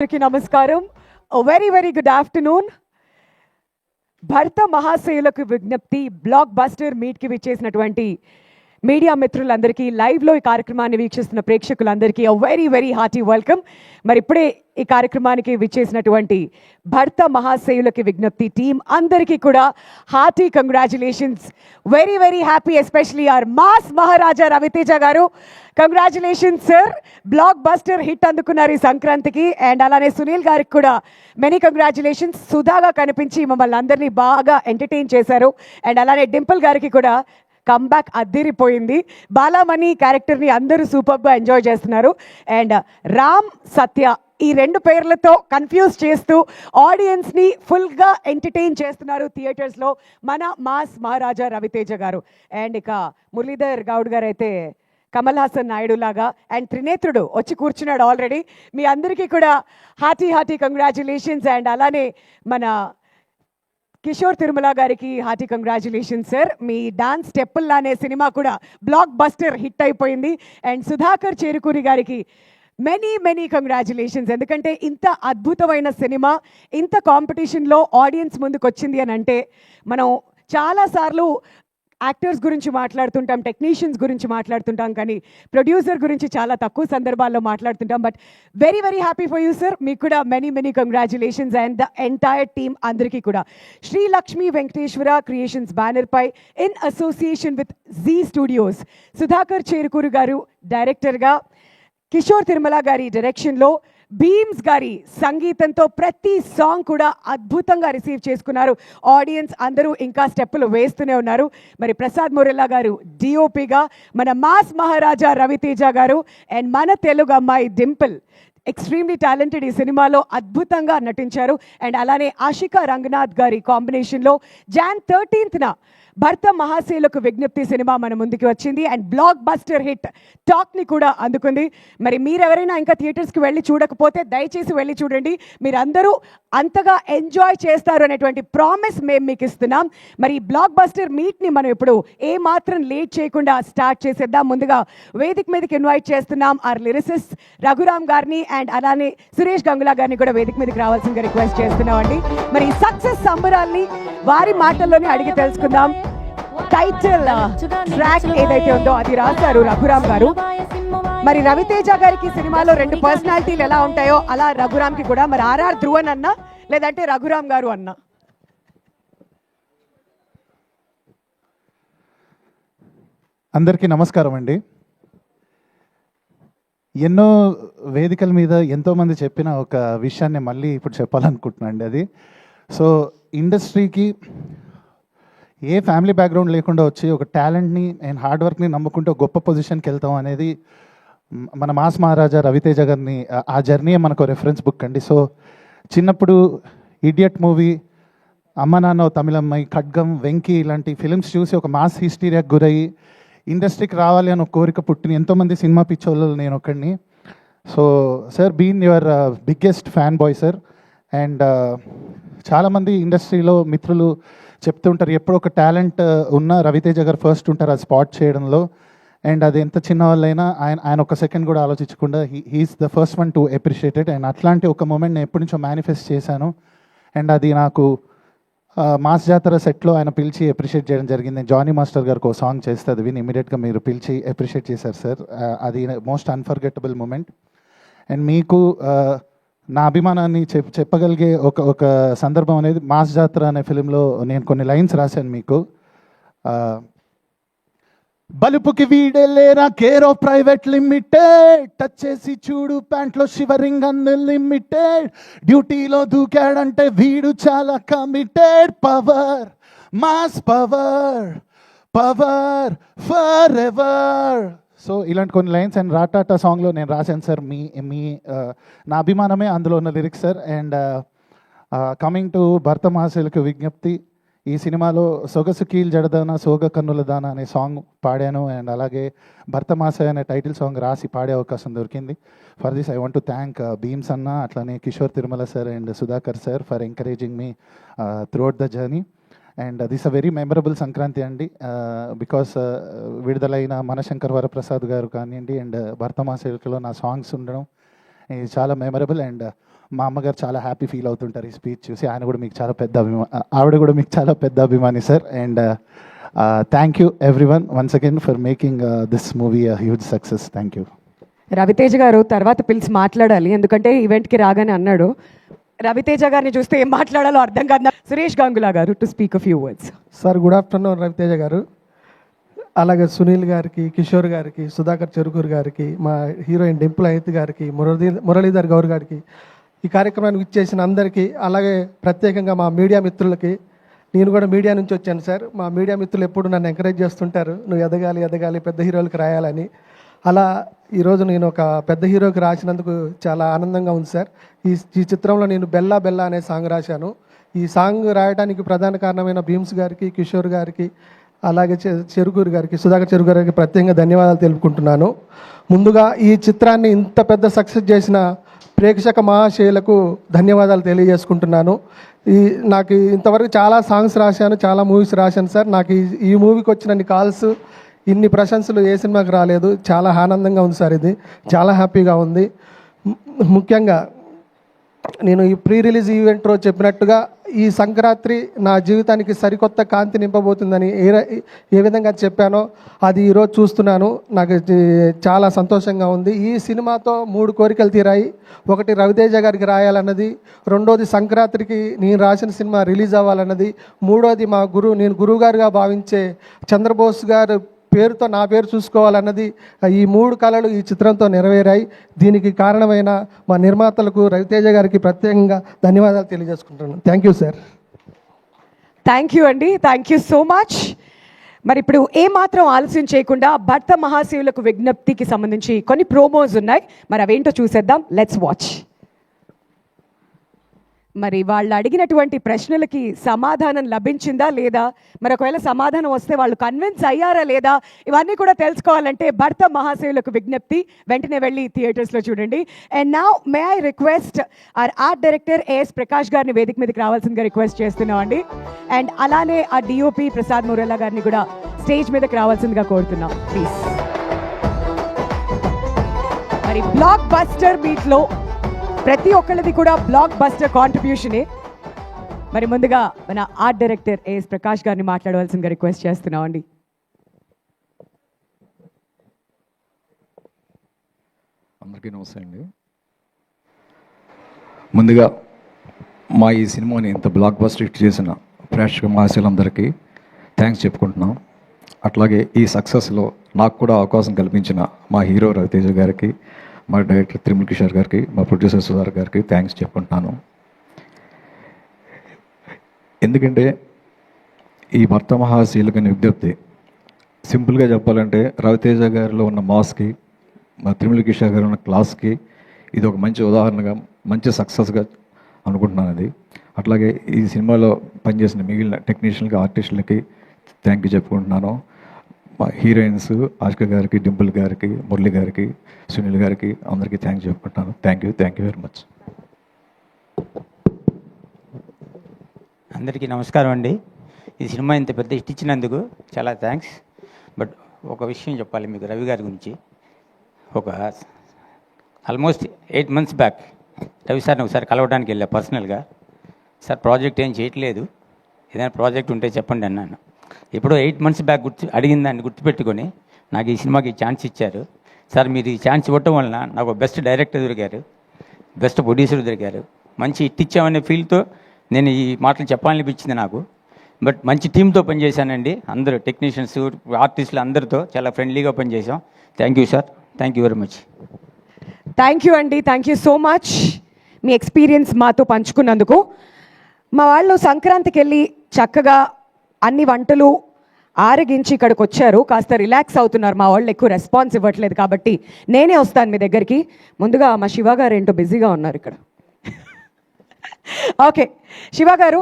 అందరికీ నమస్కారం. Very very good afternoon. భర్త మహాశయులకు విజ్ఞప్తి బ్లాక్ బస్టర్ మీట్కి విచ్చేసినటువంటి మీడియా మిత్రులందరికీ, లైవ్లో ఈ కార్యక్రమాన్ని వీక్షిస్తున్న ప్రేక్షకులందరికీ వెరీ వెరీ హార్టీ వెల్కమ్. మరి ఇప్పుడే ఈ కార్యక్రమానికి విచ్చేసినటువంటి భర్త మహాశయులకి విజ్ఞప్తి టీం అందరికీ కూడా hearty congratulations. Very very happy, especially our mass Maharaja Ravi Teja garu. Congratulations sir, blockbuster hit అందుకున్నారు ఈ సంక్రాంతికి. అండ్ అలానే సునీల్ గారికి కూడా మెనీ కంగ్రాచులేషన్స్. సుధాగా కనిపించి మమ్మల్ని అందరినీ బాగా ఎంటర్టైన్ చేశారు. అండ్ అలానే డింపుల్ గారికి కూడా కమ్బ్యాక్ అద్దిరిపోయింది. బాలామణి క్యారెక్టర్ని అందరూ సూపర్గా ఎంజాయ్ చేస్తున్నారు. అండ్ రామ్ సత్య ఈ రెండు పేర్లతో కన్ఫ్యూజ్ చేస్తూ ఆడియన్స్ని ఫుల్గా ఎంటర్టైన్ చేస్తున్నారు థియేటర్స్లో మన మాస్ మహారాజా రవితేజ గారు. అండ్ ఇక మురళీధర్ గౌడ్ గారు అయితే కమల్ హాసన్ నాయుడు లాగా, అండ్ త్రినేత్రుడు వచ్చి కూర్చున్నాడు ఆల్రెడీ. మీ అందరికీ కూడా హార్టీ హార్టీ కంగ్రాచులేషన్స్. అండ్ అలానే మన కిషోర్ తిరుమల గారికి హార్టీ కంగ్రాచులేషన్స్ సార్. మీ డాన్స్ స్టెప్పుల్లా అనే సినిమా కూడా బ్లాక్ బస్టర్ హిట్ అయిపోయింది. అండ్ సుధాకర్ చేరుకూరి గారికి మెనీ మెనీ కంగ్రాచులేషన్స్. ఎందుకంటే ఇంత అద్భుతమైన సినిమా ఇంత కాంపిటీషన్లో ఆడియన్స్ ముందుకు వచ్చింది అని అంటే, మనం చాలాసార్లు యాక్టర్స్ గురించి మాట్లాడుతుంటాం, టెక్నీషియన్స్ గురించి మాట్లాడుతుంటాం, కానీ ప్రొడ్యూసర్ గురించి చాలా తక్కువ సందర్భాల్లో మాట్లాడుతుంటాం. But very very happy for you sir. మీకు కూడా many many congratulations. And the entire team అందరికీ కూడా శ్రీ లక్ష్మీ వెంకటేశ్వర క్రియేషన్స్ బ్యానర్ పై in association with Zee studios Sudhakar Cherukuri garu డైరెక్టర్గా, కిషోర్ తిరుమల గారి డైరెక్షన్లో, బీమ్స్ గారి సంగీతంతో ప్రతి సాంగ్ కూడా అద్భుతంగా రిసీవ్ చేసుకున్నారు ఆడియన్స్. అందరూ ఇంకా స్టెప్పులు వేస్తూనే ఉన్నారు. మరి ప్రసాద్ మురెల్లా గారు డిఓపిగా, మన మాస్ మహారాజా రవితేజ గారు, అండ్ మన తెలుగు అమ్మాయి డింపుల్ ఎక్స్ట్రీమ్లీ టాలెంటెడ్ ఈ సినిమాలో అద్భుతంగా నటించారు. అండ్ అలానే ఆషికా రంగనాథ్ గారి కాంబినేషన్లో Jan 13th భర్త మహాశయులకు విజ్ఞప్తి సినిమా మన ముందుకు వచ్చింది. అండ్ బ్లాక్ బస్టర్ హిట్ టాక్ని కూడా అందుకుంది. మరి మీరెవరైనా ఇంకా థియేటర్స్కి వెళ్ళి చూడకపోతే దయచేసి వెళ్ళి చూడండి. మీరందరూ అంతగా ఎంజాయ్ చేస్తారు అనేటువంటి ప్రామిస్ మేము మీకు ఇస్తున్నాం. మరి ఈ బ్లాక్ బస్టర్ మీట్ని మనం ఇప్పుడు ఏమాత్రం లేట్ చేయకుండా స్టార్ట్ చేసేద్దాం. ముందుగా వేదిక మీదకి ఇన్వైట్ చేస్తున్నాం ఆర్ లిరిసిస్ట్ రఘురామ్ గారిని, అండ్ అలానే సురేష్ గంగులా గారిని కూడా వేదిక మీదకి రావాల్సిందిగా రిక్వెస్ట్ చేస్తున్నామండి. మరి సక్సెస్ సంబరాల్ని వారి మాటల్లోనే అడిగి తెలుసుకుందాం. టైటిల్ ట్రాక్ ఏదైతే ఉందో అది రాశారు రఘురామ్ గారు. మరి రవితేజ గారికి సినిమాలో రెండు పర్సనాలిటీలు ఎలా ఉంటాయో అలా రఘురామ్కి కూడా. మరి ఆర్ఆర్ ధ్రువన్ అన్న లేదంటే రఘురామ్ గారు అన్న? అందరికీ నమస్కారం అండి. ఎన్నో వేదికల మీద ఎంతోమంది చెప్పిన ఒక విషయాన్ని మళ్ళీ ఇప్పుడు చెప్పాలనుకుంటున్నాను అండి. అది సో ఇండస్ట్రీకి ఏ ఫ్యామిలీ బ్యాక్గ్రౌండ్ లేకుండా వచ్చి ఒక టాలెంట్ని అండ్ హార్డ్ వర్క్ని నమ్ముకుంటే ఒక గొప్ప పొజిషన్కి వెళ్తాం అనేది మన మాస్ మహారాజా రవితేజ గారిని ఆ జర్నీ మనకు రెఫరెన్స్ బుక్ అండి. సో చిన్నప్పుడు ఇడియట్ మూవీ, అమ్మ నాన్న తమిళమ్మాయి, ఖడ్గం, వెంకీ ఇలాంటి ఫిలిమ్స్ చూసి ఒక మాస్ హిస్టీరియాకి గురయ్యి ఇండస్ట్రీకి రావాలి అని ఒక కోరిక పుట్టిన ఎంతోమంది సినిమా పిచ్చోళ్ళు నేను ఒకడిని. So sir been your biggest fan boy sir. And చాలామంది ఇండస్ట్రీలో మిత్రులు చెప్తుంటారు ఎప్పుడో ఒక టాలెంట్ ఉన్న రవితేజ గారు ఫస్ట్ ఉంటారు అది స్పాట్ చేయడంలో. అండ్ అది ఎంత చిన్న వాళ్ళైనా ఆయన ఒక సెకండ్ కూడా ఆలోచించకుండా he is the first one to appreciated. And అట్లాంటి ఒక మూమెంట్ నేను ఎప్పటి నుంచో మేనిఫెస్ట్ చేశాను. అండ్ అది నాకు మాస్ జాతర సెట్లో ఆయన పిలిచి అప్రిషియేట్ చేయడం జరిగింది. జానీ మాస్టర్ గారికి ఒక సాంగ్ చేస్తే అది విని ఇమీడియట్గా మీరు పిలిచి అప్రిషియేట్ చేశారు సార్. అది మోస్ట్ అన్ఫర్గెటబుల్ మూమెంట్. అండ్ మీకు నా అభిమానాన్ని చెప్పగలిగే ఒక సందర్భం అనేది మాస్ జాతర అనే ఫిలింలో నేను కొన్ని లైన్స్ రాశాను మీకు. బలుపుకి వీడేలేరా care of private limited, touch చేసి చూడు ప్యాంట్లో షివరింగ్ అన్లిమిటెడ్, డ్యూటీలో దూకాడంటే వీడు చాలా committed, power mass power power forever. So ఇలాంటి కొన్ని లైన్స్ అండ్ రాటాటా సాంగ్లో నేను రాశాను సార్. మీ నా అభిమానమే అందులో ఉన్న lyrics sir. And coming to భర్త మహాశయులకు విజ్ఞప్తి, ఈ సినిమాలో సొగసు కీల్ జడదాన సోగ కన్నుల దాన అనే సాంగ్ పాడాను. అండ్ అలాగే భర్త మహాశయ అనే టైటిల్ సాంగ్ రాసి పాడే అవకాశం దొరికింది. For this I want to thank Bheems అన్న, అట్లానే Kishore Tirumala sir and Sudhakar sir for encouraging me throughout the journey. And this a very memorable Sankranti అండి. బికాస్ విడుదలైన మనశంకర్ వరప్రసాద్ గారు కానివ్వండి అండ్ భర్త మహాశయులలో నా సాంగ్స్ ఉండడం ఇది చాలా మెమరబుల్. అండ్ మా అమ్మగారు చాలా హ్యాపీ ఫీల్ అవుతుంటారు ఈ స్పీచ్ చూసి. ఆవిడ కూడా మీకు చాలా పెద్ద అభిమాని sir. And thank you everyone once again for making this movie huge success. Thank you. Ravi Teja గారు తర్వాత పిలిచి మాట్లాడాలి, ఎందుకంటే ఈవెంట్కి రాగానే అన్నాడు. రవితేజ గారిని చూస్తే ఏం మాట్లాడాలో అర్థం కాదు. సురేష్ గంగులా గారు to speak a few words. Sir good afternoon Ravi Teja గారు, అలాగే సునీల్ గారికి, కిషోర్ గారికి, సుధాకర్ చెరుకూరు గారికి, మా హీరోయిన్ డింపుల్ అహిత్ గారికి, మురళీధర్ గౌర్ గారికి, ఈ కార్యక్రమానికి ఇచ్చేసిన అందరికీ, అలాగే ప్రత్యేకంగా మా మీడియా మిత్రులకి. నేను కూడా మీడియా నుంచి వచ్చాను సార్. మా మీడియా మిత్రులు ఎప్పుడు నన్ను ఎంకరేజ్ చేస్తుంటారు, నువ్వు ఎదగాలి పెద్ద హీరోలకు రాయాలని. అలా ఈరోజు నేను ఒక పెద్ద హీరోకి రాసినందుకు చాలా ఆనందంగా ఉంది సార్. ఈ చిత్రంలో నేను బెల్లా బెల్లా అనే సాంగ్ రాశాను. ఈ సాంగ్ రాయడానికి ప్రధాన కారణమైన భీమ్స్ గారికి, కిషోర్ గారికి, అలాగే చెరుకూరు గారికి, సుధాకర్ చెరుకూరు గారికి ప్రత్యేకంగా ధన్యవాదాలు తెలుపుకుంటున్నాను. ముందుగా ఈ చిత్రాన్ని ఇంత పెద్ద సక్సెస్ చేసిన ప్రేక్షక మహాశయులకు ధన్యవాదాలు తెలియజేసుకుంటున్నాను. నాకు ఇంతవరకు చాలా సాంగ్స్ రాశాను, చాలా మూవీస్ రాశాను సార్. నాకు ఈ మూవీకి వచ్చిన కాల్స్, ఇన్ని ప్రశంసలు ఏ సినిమాకి రాలేదు. చాలా ఆనందంగా ఉంది సార్. ఇది చాలా హ్యాపీగా ఉంది. ముఖ్యంగా నేను ఈ ప్రీ రిలీజ్ ఈవెంట్ రోజు చెప్పినట్టుగా ఈ సంక్రాంతి నా జీవితానికి సరికొత్త కాంతి నింపబోతుందని ఏ విధంగా చెప్పానో అది ఈరోజు చూస్తున్నాను. నాకు చాలా సంతోషంగా ఉంది. ఈ సినిమాతో 3 కోరికలు తీరాయి. ఒకటి రవితేజ గారికి రాయాలన్నది, రెండోది సంక్రాంతికి నేను రాసిన సినిమా రిలీజ్ అవ్వాలన్నది, మూడోది నేను గురువుగారుగా భావించే చంద్రబోస్ గారు పేరుతో నా పేరు చూసుకోవాలన్నది. ఈ 3 కళలు ఈ చిత్రంతో నెరవేరాయి. దీనికి కారణమైన మా నిర్మాతలకు, రవితేజ గారికి ప్రత్యేకంగా ధన్యవాదాలు తెలియజేసుకుంటున్నాను. Thank you sir. Thank you అండి, థ్యాంక్ యూ సో మచ్. మరి ఇప్పుడు ఏమాత్రం ఆలస్యం చేయకుండా భర్త మహాశివులకు విజ్ఞప్తికి సంబంధించి కొన్ని ప్రోమోస్ ఉన్నాయి. మరి అవేంటో చూసేద్దాం. Let's watch. మరి వాళ్ళు అడిగినటువంటి ప్రశ్నలకి సమాధానం లభించిందా లేదా, మరి ఒకవేళ సమాధానం వస్తే వాళ్ళు కన్విన్స్ అయ్యారా లేదా, ఇవన్నీ కూడా తెలుసుకోవాలంటే భర్త మహాశయులకు విజ్ఞప్తి వెంటనే వెళ్ళి థియేటర్స్లో చూడండి. And now may I request our art director AS Prakash గారిని వేదిక మీదకి రావాల్సిందిగా రిక్వెస్ట్ చేస్తున్నాం అండి. అండ్ అలానే ఆ డిఓపి ప్రసాద్ మురళ గారిని కూడా స్టేజ్ మీదకి రావాల్సిందిగా కోరుతున్నాం ప్లీజ్. మరి బ్లాక్ బస్టర్ మీట్లో ప్రతి ఒక్కళ్ళది కూడా బ్లాక్ బస్టర్ కాంట్రిబ్యూషనే. మరి ముందుగా మన ఆర్ట్ డైరెక్టర్ ఏఎస్ ప్రకాష్ గారిని మాట్లాడవలసిందిగా రిక్వెస్ట్ చేస్తున్నాం అండి. అందరికీ నమస్తే అండి. ముందుగా మా ఈ సినిమాని ఇంత బ్లాక్ బస్టర్ హిట్ చేసిన ప్రేక్షక మహాశయులందరికీ థ్యాంక్స్ చెప్పుకుంటున్నాం. అట్లాగే ఈ సక్సెస్లో నాకు కూడా అవకాశం కల్పించిన మా హీరో రవితేజ గారికి, మా డైరెక్టర్ త్రిముల్ కిషోర్ గారికి, మా ప్రొడ్యూసర్ సుధాకర్ గారికి థ్యాంక్స్ చెప్పుకుంటున్నాను. ఎందుకంటే ఈ భర్త మహాశీలకని విజ్ఞప్తి సింపుల్గా చెప్పాలంటే రవితేజ గారిలో ఉన్న మాస్కి, మా త్రిముల్ కిషోర్ గారు ఉన్న క్లాస్కి ఇది ఒక మంచి ఉదాహరణగా, మంచి సక్సెస్గా అనుకుంటున్నాను. అది అట్లాగే ఈ సినిమాలో పనిచేసిన మిగిలిన టెక్నీషియన్కి, ఆర్టిస్టులకి థ్యాంక్ యూ చెప్పుకుంటున్నాను. మా హీరోయిన్స్ ఆష్క గారికి, డింపుల్ గారికి, మురళి గారికి, సునీల్ గారికి అందరికీ థ్యాంక్స్ చెప్పుకుంటున్నాను. Thank you very much. అందరికీ నమస్కారం అండి. ఈ సినిమా ఇంత పెద్ద హిట్ ఇచ్చినందుకు చాలా థ్యాంక్స్. బట్ ఒక విషయం చెప్పాలి మీకు రవి గారి గురించి. ఒక ఆల్మోస్ట్ 8 months బ్యాక్ రవి సార్ని ఒకసారి కలవడానికి వెళ్ళా పర్సనల్గా. సార్ ప్రాజెక్ట్ ఏం చేయట్లేదు, ఏదైనా ప్రాజెక్ట్ ఉంటే చెప్పండి అన్నాను. ఇప్పుడు 8 months బ్యాక్ అడిగిన దాన్ని గుర్తుపెట్టుకొని నాకు ఈ సినిమాకి ఛాన్స్ ఇచ్చారు. సార్ మీరు ఈ ఛాన్స్ ఇవ్వటం వలన నాకు బెస్ట్ డైరెక్టర్ దొరికారు, బెస్ట్ ప్రొడ్యూసర్ దొరికారు, మంచి హిట్ ఇచ్చామనే ఫీల్తో నేను ఈ మాటలు చెప్పాలనిపించింది నాకు. బట్ మంచి టీంతో పనిచేశానండి. అందరూ టెక్నీషియన్స్, ఆర్టిస్టులు అందరితో చాలా ఫ్రెండ్లీగా పనిచేసాం. Thank you sir, thank you very much. Thank you అండి, థ్యాంక్ యూ సో మచ్ మీ ఎక్స్పీరియన్స్ మాతో పంచుకున్నందుకు. మా వాళ్ళు సంక్రాంతికి వెళ్ళి చక్కగా అన్ని వంటలు ఆరగించి ఇక్కడికి వచ్చారు, కాస్త రిలాక్స్ అవుతున్నారు. మా వాళ్ళు ఎక్కువ రెస్పాన్స్ ఇవ్వట్లేదు కాబట్టి నేనే వస్తాను మీ దగ్గరికి. ముందుగా మా శివ గారు ఏంటో బిజీగా ఉన్నారు ఇక్కడ. ఓకే శివ గారు,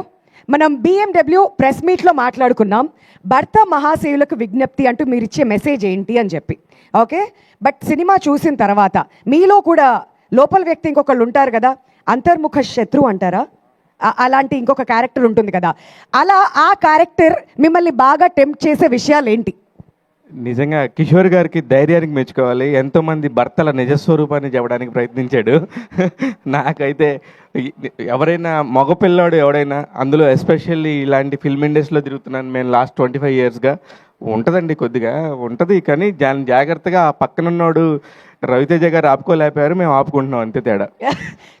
మనం BMW ప్రెస్ మీట్లో మాట్లాడుకున్నాం భర్త మహాశయులకు విజ్ఞప్తి అంటూ మీరు ఇచ్చే మెసేజ్ ఏంటి అని చెప్పి. ఓకే, బట్ సినిమా చూసిన తర్వాత మీలో కూడా లోపల వ్యక్తి ఇంకొకళ్ళు ఉంటారు కదా, అంతర్ముఖ శత్రువు అంటారా, అలాంటి ఇంకొక క్యారెక్టర్ ఉంటుంది కదా, అలా ఆ క్యారెక్టర్ మిమ్మల్ని బాగా టెంప్ట్ చేసే విషయాలు ఏంటి? నిజంగా కిషోర్ గారికి ధైర్యానికి మెచ్చుకోవాలి. ఎంతోమంది భర్తల నిజస్వరూపాన్ని చెప్పడానికి ప్రయత్నించాడు. నాకైతే ఎవరైనా మగపిల్లాడు ఎవడైనా, అందులో ఎస్పెషల్లీ ఇలాంటి ఫిల్మ్ ఇండస్ట్రీలో తిరుగుతున్నాను మేము లాస్ట్ 25 yearsగా, ఉంటుందండి కొద్దిగా ఉంటుంది. కానీ జాగ్రత్తగా ఆ పక్కనున్నోడు రవితేజ గారు ఆపుకోలేకపోయారు, మేము ఆపుకుంటున్నాం, అంతే తేడా.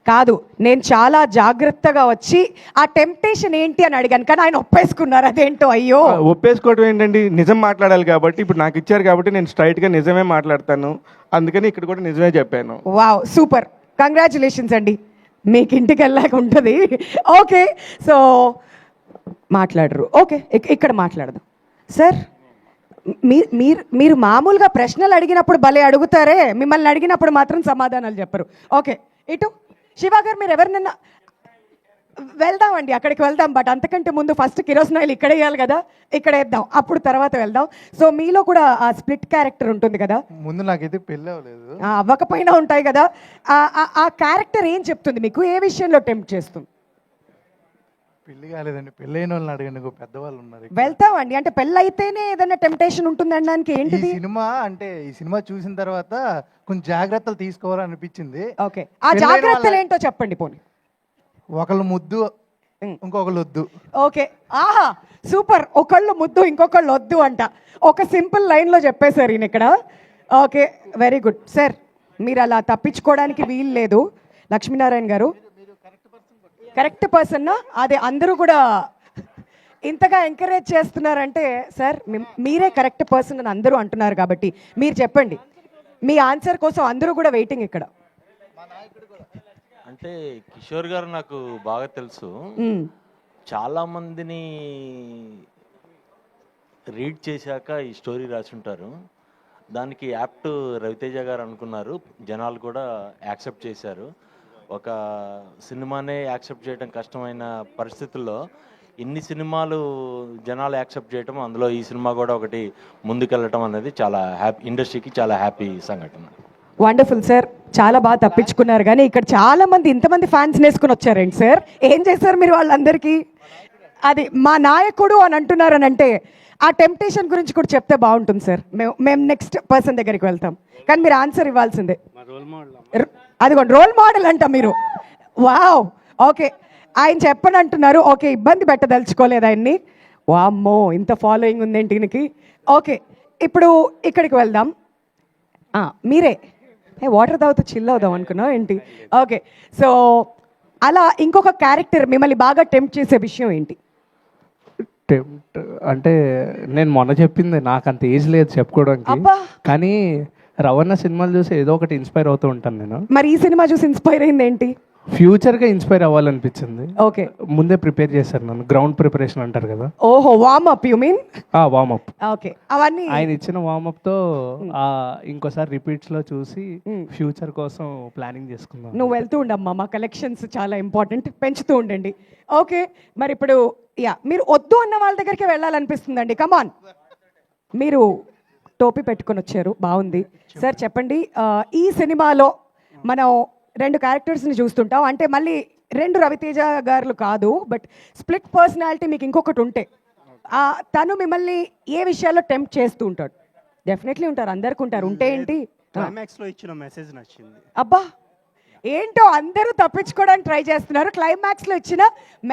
కాదు, నేను చాలా జాగ్రత్తగా వచ్చి ఆ టెంప్టేషన్ ఏంటి అని అడిగాను, కానీ ఆయన ఒప్పేసుకున్నారు. అదేంటో అయ్యో. ఒప్పేసుకోవడం ఏంటండి, నిజం మాట్లాడాలి కాబట్టి. ఇప్పుడు నాకు ఇచ్చారు కాబట్టి నేను స్ట్రైట్గా నిజమే మాట్లాడతాను, అందుకని ఇక్కడ కూడా నిజమే చెప్పాను. వావ్, సూపర్, కంగ్రాచులేషన్స్ అండి. మీకు ఇంటికి వెళ్ళాక ఉంటుంది. ఓకే, సో మాట్లాడరు. ఓకే, ఇక్కడ మాట్లాడదాం. సార్, మీరు మామూలుగా ప్రశ్నలు అడిగినప్పుడు భలే అడుగుతారే, మిమ్మల్ని అడిగినప్పుడు మాత్రం సమాధానాలు చెప్పరు. ఓకే, ఇటు శివ గారు, మీరు ఎవరినన్నా వెళ్దామండి, అక్కడికి వెళ్దాం. బట్ అంతకంటే ముందు ఫస్ట్ కిరోసినాయిల్ ఇక్కడ వేయాలి కదా, ఇక్కడ వేద్దాం, అప్పుడు తర్వాత వెళ్దాం. సో మీలో కూడా ఆ స్ప్లిట్ క్యారెక్టర్ ఉంటుంది కదా. ముందు నాకైతే పెళ్ళి అవ్వలేదు. అవ్వకపోయినా ఉంటాయి కదా. ఆ క్యారెక్టర్ ఏం చెప్తుంది మీకు, ఏ విషయంలో టెంప్ట్ చేస్తుంది? పెళ్లి కాలేదండి, పెళ్ళైన వాళ్ళని అడగండి, ఇంకో పెద్దవాళ్ళు ఉన్నారు ఇక్కడ. వెళ్తామండి, అంటే పెళ్ళి అయితేనే ఏదైనా టెంప్టేషన్ ఉంటుంది అనడానికి ఈ ఏంటిది? సినిమా చూసిన తర్వాత కొంచెం జాగ్రత్తలు తీసుకోవాలనిపించింది. ఓకే, ఆ జాగ్రత్తలు ఏంటో చెప్పండి పోనీ. ఒకళ్ళు ముద్దు, ఇంకొకళ్ళు వద్దు. ఓకే, ఆహా, సూపర్. ఒకళ్ళు ముద్దు, ఇంకొకళ్ళు వద్దు అంట. ఒక సింపుల్ లైన్లో చెప్పేశారు ఈయన ఇక్కడ. Okay, very good. సార్, మీరు అలా తప్పించుకోవడానికి వీలు లేదు. లక్ష్మీనారాయణ గారు కరెక్ట్ పర్సన్. అదే అందరూ కూడా ఇంతగా ఎంకరేజ్ చేస్తున్నారంటే సార్ మీరే కరెక్ట్ పర్సన్ అని అందరూ అంటున్నారు కాబట్టి మీరు చెప్పండి. మీ ఆన్సర్ కోసం అందరూ కూడా వెయిటింగ్ ఇక్కడ. అంటే కిషోర్ గారు నాకు బాగా తెలుసు. చాలా మందిని రీడ్ చేశాక ఈ స్టోరీ రాసి ఉంటారు. దానికి యాప్ట్ రవితేజ గారు అనుకున్నారు, జనాలు కూడా యాక్సెప్ట్ చేశారు. ఒక సినిమానే యాక్సెప్ట్ చేయడం కష్టమైన పరిస్థితుల్లో ఇన్ని సినిమాలు జనాలు యాక్సెప్ట్ చేయటం, అందులో ఈ సినిమా కూడా ఒకటి ముందుకెళ్ళటం అనేది చాలా హ్యాపీ, ఇండస్ట్రీకి చాలా హ్యాపీ సంఘటన. వండర్ఫుల్ సార్, చాలా బాగా తప్పించుకున్నారు. కానీ ఇక్కడ చాలా మంది, ఇంతమంది ఫ్యాన్స్ వేసుకుని వచ్చారండి సార్. ఏం చేశారు మీరు వాళ్ళందరికీ? అది మా నాయకుడు అని అంటున్నారు అని అంటే ఆ టెంప్టేషన్ గురించి కూడా చెప్తే బాగుంటుంది సార్. మేము నెక్స్ట్ పర్సన్ దగ్గరికి వెళ్తాం, కానీ మీరు ఆన్సర్ ఇవ్వాల్సిందే. అదిగోండి, రోల్ మోడల్ అంట మీరు. వావ్, ఓకే, ఆయన చెప్పని అంటున్నారు. ఓకే, ఇబ్బంది పెట్టదలుచుకోలేదు ఆయన్ని. వామ్మో, ఇంత ఫాలోయింగ్ ఉందేంటి ఈయనకి. ఓకే, ఇప్పుడు ఇక్కడికి వెళ్దాం. మీరే వాటర్ తాగుతూ చిల్ అవుదాం అనుకున్నావు ఏంటి? ఓకే, సో అలా ఇంకొక క్యారెక్టర్ మిమ్మల్ని బాగా టెంప్ట్ చేసే విషయం ఏంటి? టెంప్ట్ అంటే నేను మొన్న చెప్పింది, నాకు అంత ఏజ్ లేదు చెప్పుకోవడానికి. అబ్బా. కానీ రవణ సినిమాలు చూసి ఏదో ఒకటి ఇన్స్పైర్ అవుతూ ఉంటాను నేను. మరి ఈ సినిమా చూసి ఇన్స్పైర్ అయింది ఏంటి? ఫ్యూచర్గా ఇన్స్పైర్ అవ్వాలనిపించింది. ఓకే, ముందే ప్రిపేర్ చేశాను నన్ను, గ్రౌండ్ ప్రిపరేషన్ అంటారు కదా. ఓహో, warm up you mean? Warmup. Okay, అవన్నీ ఆయన ఇచ్చిన వార్మప్తో ఇంకోసారి రిపీట్స్లో చూసి ఫ్యూచర్ కోసం ప్లానింగ్ చేసుకున్నాను. నువ్వు వెళ్తూ ఉండమ్మా, మా కలెక్షన్స్ చాలా ఇంపార్టెంట్, పెంచుతూ ఉండండి. ఓకే, మరి ఇప్పుడు మీరు వద్దు అన్న వాళ్ళ దగ్గరికి వెళ్ళాలనిపిస్తుందండి. కమాన్, మీరు టోపీ పెట్టుకొని వచ్చారు, బాగుంది. సార్ చెప్పండి, ఈ సినిమాలో మనం 2 క్యారెక్టర్స్ని చూస్తుంటాం. అంటే మళ్ళీ 2 రవితేజ గారు కాదు, బట్ స్ప్లిట్ పర్సనాలిటీ మీకు ఇంకొకటి ఉంటే తను మిమ్మల్ని ఏ విషయాల్లో టెంప్ట్ చేస్తూ ఉంటాడు? డెఫినెట్లీ ఉంటారు, అందరికి ఉంటారు. ఉంటే ఏంటి? క్లైమాక్స్లో ఇచ్చిన మెసేజ్ నచ్చింది. అబ్బా, ఏంటో అందరూ తప్పించుకోవడానికి ట్రై చేస్తున్నారు. క్లైమాక్స్లో ఇచ్చిన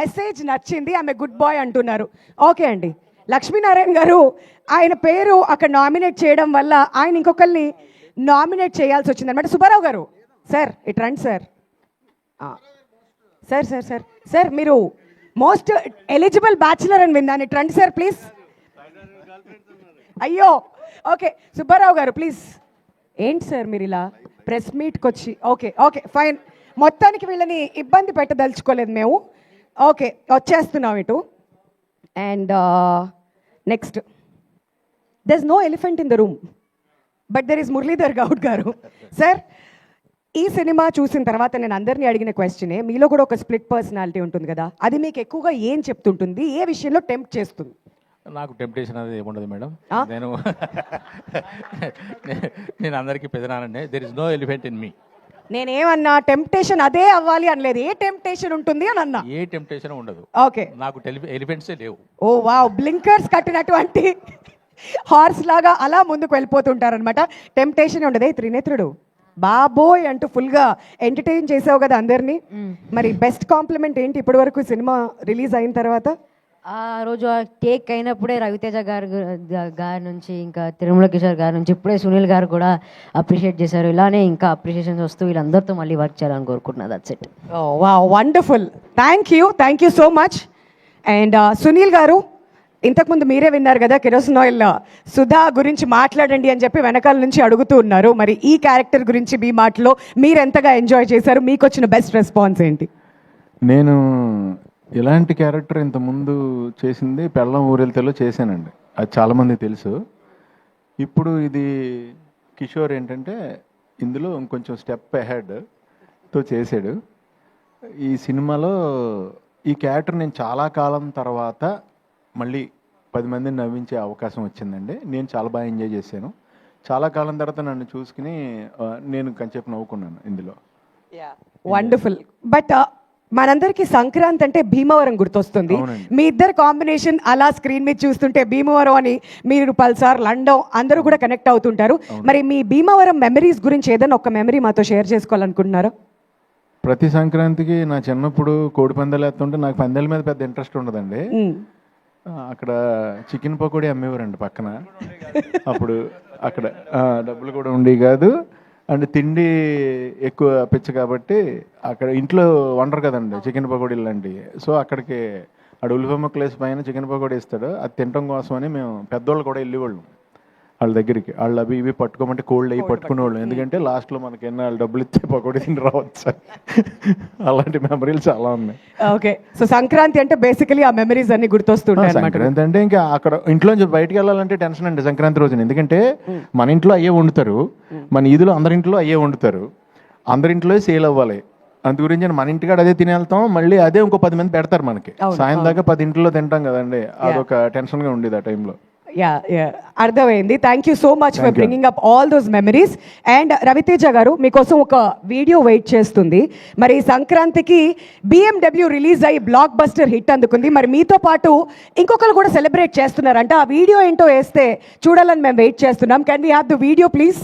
మెసేజ్ నచ్చింది, ఆమె గుడ్ బాయ్ అంటున్నారు. ఓకే అండి, లక్ష్మీనారాయణ గారు ఆయన పేరు అక్కడ నామినేట్ చేయడం వల్ల ఆయన ఇంకొకరిని నామినేట్ చేయాల్సి వచ్చింది అనమాట. సుబ్బారావు గారు, సార్ ఇటు రండి sir. Sir sir sir sir మీరు మోస్ట్ ఎలిజిబుల్ బ్యాచులర్ అని విన్నాను, ఇటు రండి సార్ ప్లీజ్. అయ్యో, ఓకే సుబ్బారావు గారు ప్లీజ్. ఏంటి సార్ మీరు ఇలా ప్రెస్ మీట్కి వచ్చి? ఓకే ఓకే ఫైన్, మొత్తానికి వీళ్ళని ఇబ్బంది పెట్టదలుచుకోలేదు మేము. ఓకే, వచ్చేస్తున్నాం ఇటు. And next, there is no elephant in the room, but there is Muralidhar Goud గారు. సార్, ఈ సినిమా చూసిన తర్వాత నేను అందరినీ అడిగిన క్వశ్చనే, మీలో కూడా ఒక స్ప్లిట్ పర్సనాలిటీ ఉంటుంది కదా, అది మీకు ఎక్కువగా ఏం చెప్తుంటుంది, ఏ విషయంలో టెంప్ట్ చేస్తుంది? నాకు టెంప్టేషన్ అనేది ఏముండదు మేడం. నేను అందరికీ పెదనానండి. There is no elephant in me. నేనేమన్నా టెంప్టేషన్ అదే అవ్వాలి అనలేదు, ఏ టెంప్టేషన్ ఉంటుంది అని అన్నా. ఏ టెంప్టేషన్ ఉండదు. ఓకే, నాకు ఎలిఫెంట్సే లేవు. ఓ వావ్, బ్లింకర్స్ కట్టినటువంటి హార్స్ లాగా అలా ముందుకు వెళ్ళిపోతుంటారనమాట. టెంప్టేషన్ ఉండదు. త్రినేత్రుడు బాబోయ్ అంటూ ఫుల్గా ఎంటర్టైన్ చేసావు కదా అందరినీ. మరి బెస్ట్ కాంప్లిమెంట్ ఏంటి ఇప్పటి వరకు సినిమా రిలీజ్ అయిన తర్వాత? ఆ రోజు ఆ టేక్ అయినప్పుడే రవితేజ గారి నుంచి, ఇంకా తిరుమల కిషోర్ గారి నుంచి, ఇప్పుడే సునీల్ గారు కూడా అప్రిషియేట్ చేశారు. ఇలానే ఇంకా అప్రిషియేషన్స్ వస్తూ వీళ్ళందరితో మళ్ళీ వర్క్ చేయాలని కోరుకుంటున్నా. That's it. వా wonderful. Thank you so much. And Sunil garu, ఇంతకుముందు మీరే విన్నారు కదా కెరోసిన్ ఆయిల్ సుధా గురించి మాట్లాడండి అని చెప్పి వెనకాల నుంచి అడుగుతూ ఉన్నారు. మరి ఈ క్యారెక్టర్ గురించి మీ మాటలో మీరు ఎంతగా ఎంజాయ్ చేశారు? మీకు వచ్చిన బెస్ట్ రెస్పాన్స్ ఏంటి? నేను ఇలాంటి క్యారెక్టర్ ఇంతకుముందు చేసింది పెళ్ళం ఊరెళ్తేలో చేశానండి, అది చాలామంది తెలుసు. ఇప్పుడు ఇది కిషోర్ ఏంటంటే ఇందులో ఇంకొంచెం స్టెప్ అహెడ్తో చేశాడు. ఈ సినిమాలో ఈ క్యారెక్టర్ నేను చాలా కాలం తర్వాత మళ్ళీ 10 మందిని నవ్వించే అవకాశం వచ్చిందండి. నేను చాలా బాగా ఎంజాయ్ చేశాను. చాలా కాలం తర్వాత నన్ను చూసుకుని నేను కొంచెంసేపు నవ్వుకున్నాను ఇందులో. వండర్ఫుల్. బట్ మనందరికీ సంక్రాంతి అంటే భీమవరం గుర్తొస్తుంది. మీ ఇద్దరు కాంబినేషన్ అలా స్క్రీన్ మీద చూస్తుంటే భీమవరం అని మీరు పల్సార్, లండన్ అందరూ కూడా కనెక్ట్ అవుతుంటారు. మరి మీ భీమవరం మెమరీస్ గురించి ఏదైనా ఒక మెమరీ మాతో షేర్ చేసుకోవాలనుకుంటున్నారా? ప్రతి సంక్రాంతికి నా చిన్నప్పుడు కోడి పందాలు వేస్తుంటే నాకు పందాల మీద పెద్ద ఇంట్రెస్ట్ ఉండదండి. అక్కడ చికెన్ పకోడీ అమ్మేవారండి పక్కన. అప్పుడు అక్కడ డబ్బులు కూడా ఉండేవి కాదు, అండ్ తిండి ఎక్కువ పిచ్చ కాబట్టి అక్కడ ఇంట్లో వండరు కదండి చికెన్ పకోడీలు లాంటివి. సో అక్కడికి ఉల్లిపమ్మ ప్లేస్ పైన చికెన్ పకోడీ ఇస్తాడు, అది తినడం కోసం అని మేము పెద్దోళ్ళు కూడా వెళ్ళేవాళ్ళం వాళ్ళ దగ్గరికి. వాళ్ళు అవి ఇవి పట్టుకోమంటే కోల్డ్ అయ్యి పట్టుకునేవాళ్ళు, ఎందుకంటే లాస్ట్లో మనకి ఎన్న వాళ్ళు డబ్బులు ఇచ్చే పకోడీ తిని రావచ్చు. అలాంటి మెమరీలు చాలా ఉన్నాయి. ఓకే, సో సంక్రాంతి అంటే బేసికలీ ఆ మెమరీస్ అన్ని గుర్తొస్తుంటాయి. సంక్రాంతి అంటే ఇంకా అక్కడ ఇంట్లో బయటకు వెళ్ళాలంటే టెన్షన్ అండి సంక్రాంతి రోజున, ఎందుకంటే మన ఇంట్లో అయ్యే వండుతారు, మన ఈదులో అందరింట్లో అయ్యే వండుతారు, అందరింట్లో సేల్ అవ్వాలి. అందు గురించి మన ఇంటికాడ అదే తిని వెళ్తాం, మళ్ళీ అదే ఇంకో 10 మంది పెడతారు మనకి. సాయం దాకా 10 ఇంట్లో తింటాం కదండి, అదొక టెన్షన్గా ఉండేది ఆ టైంలో. అర్థమైంది. Thank you so much for bringing up all those memories. And Ravi Teja గారు, మీకోసం ఒక వీడియో వెయిట్ చేస్తుంది. మరి సంక్రాంతికి BMW రిలీజ్ అయ్యి బ్లాక్ బస్టర్ హిట్ అందుకుంది. మరి మీతో పాటు ఇంకొకరు కూడా సెలబ్రేట్ చేస్తున్నారంట. ఆ వీడియో ఏంటో వేస్తే చూడాలని మేము వెయిట్ చేస్తున్నాం. Can we have the video please?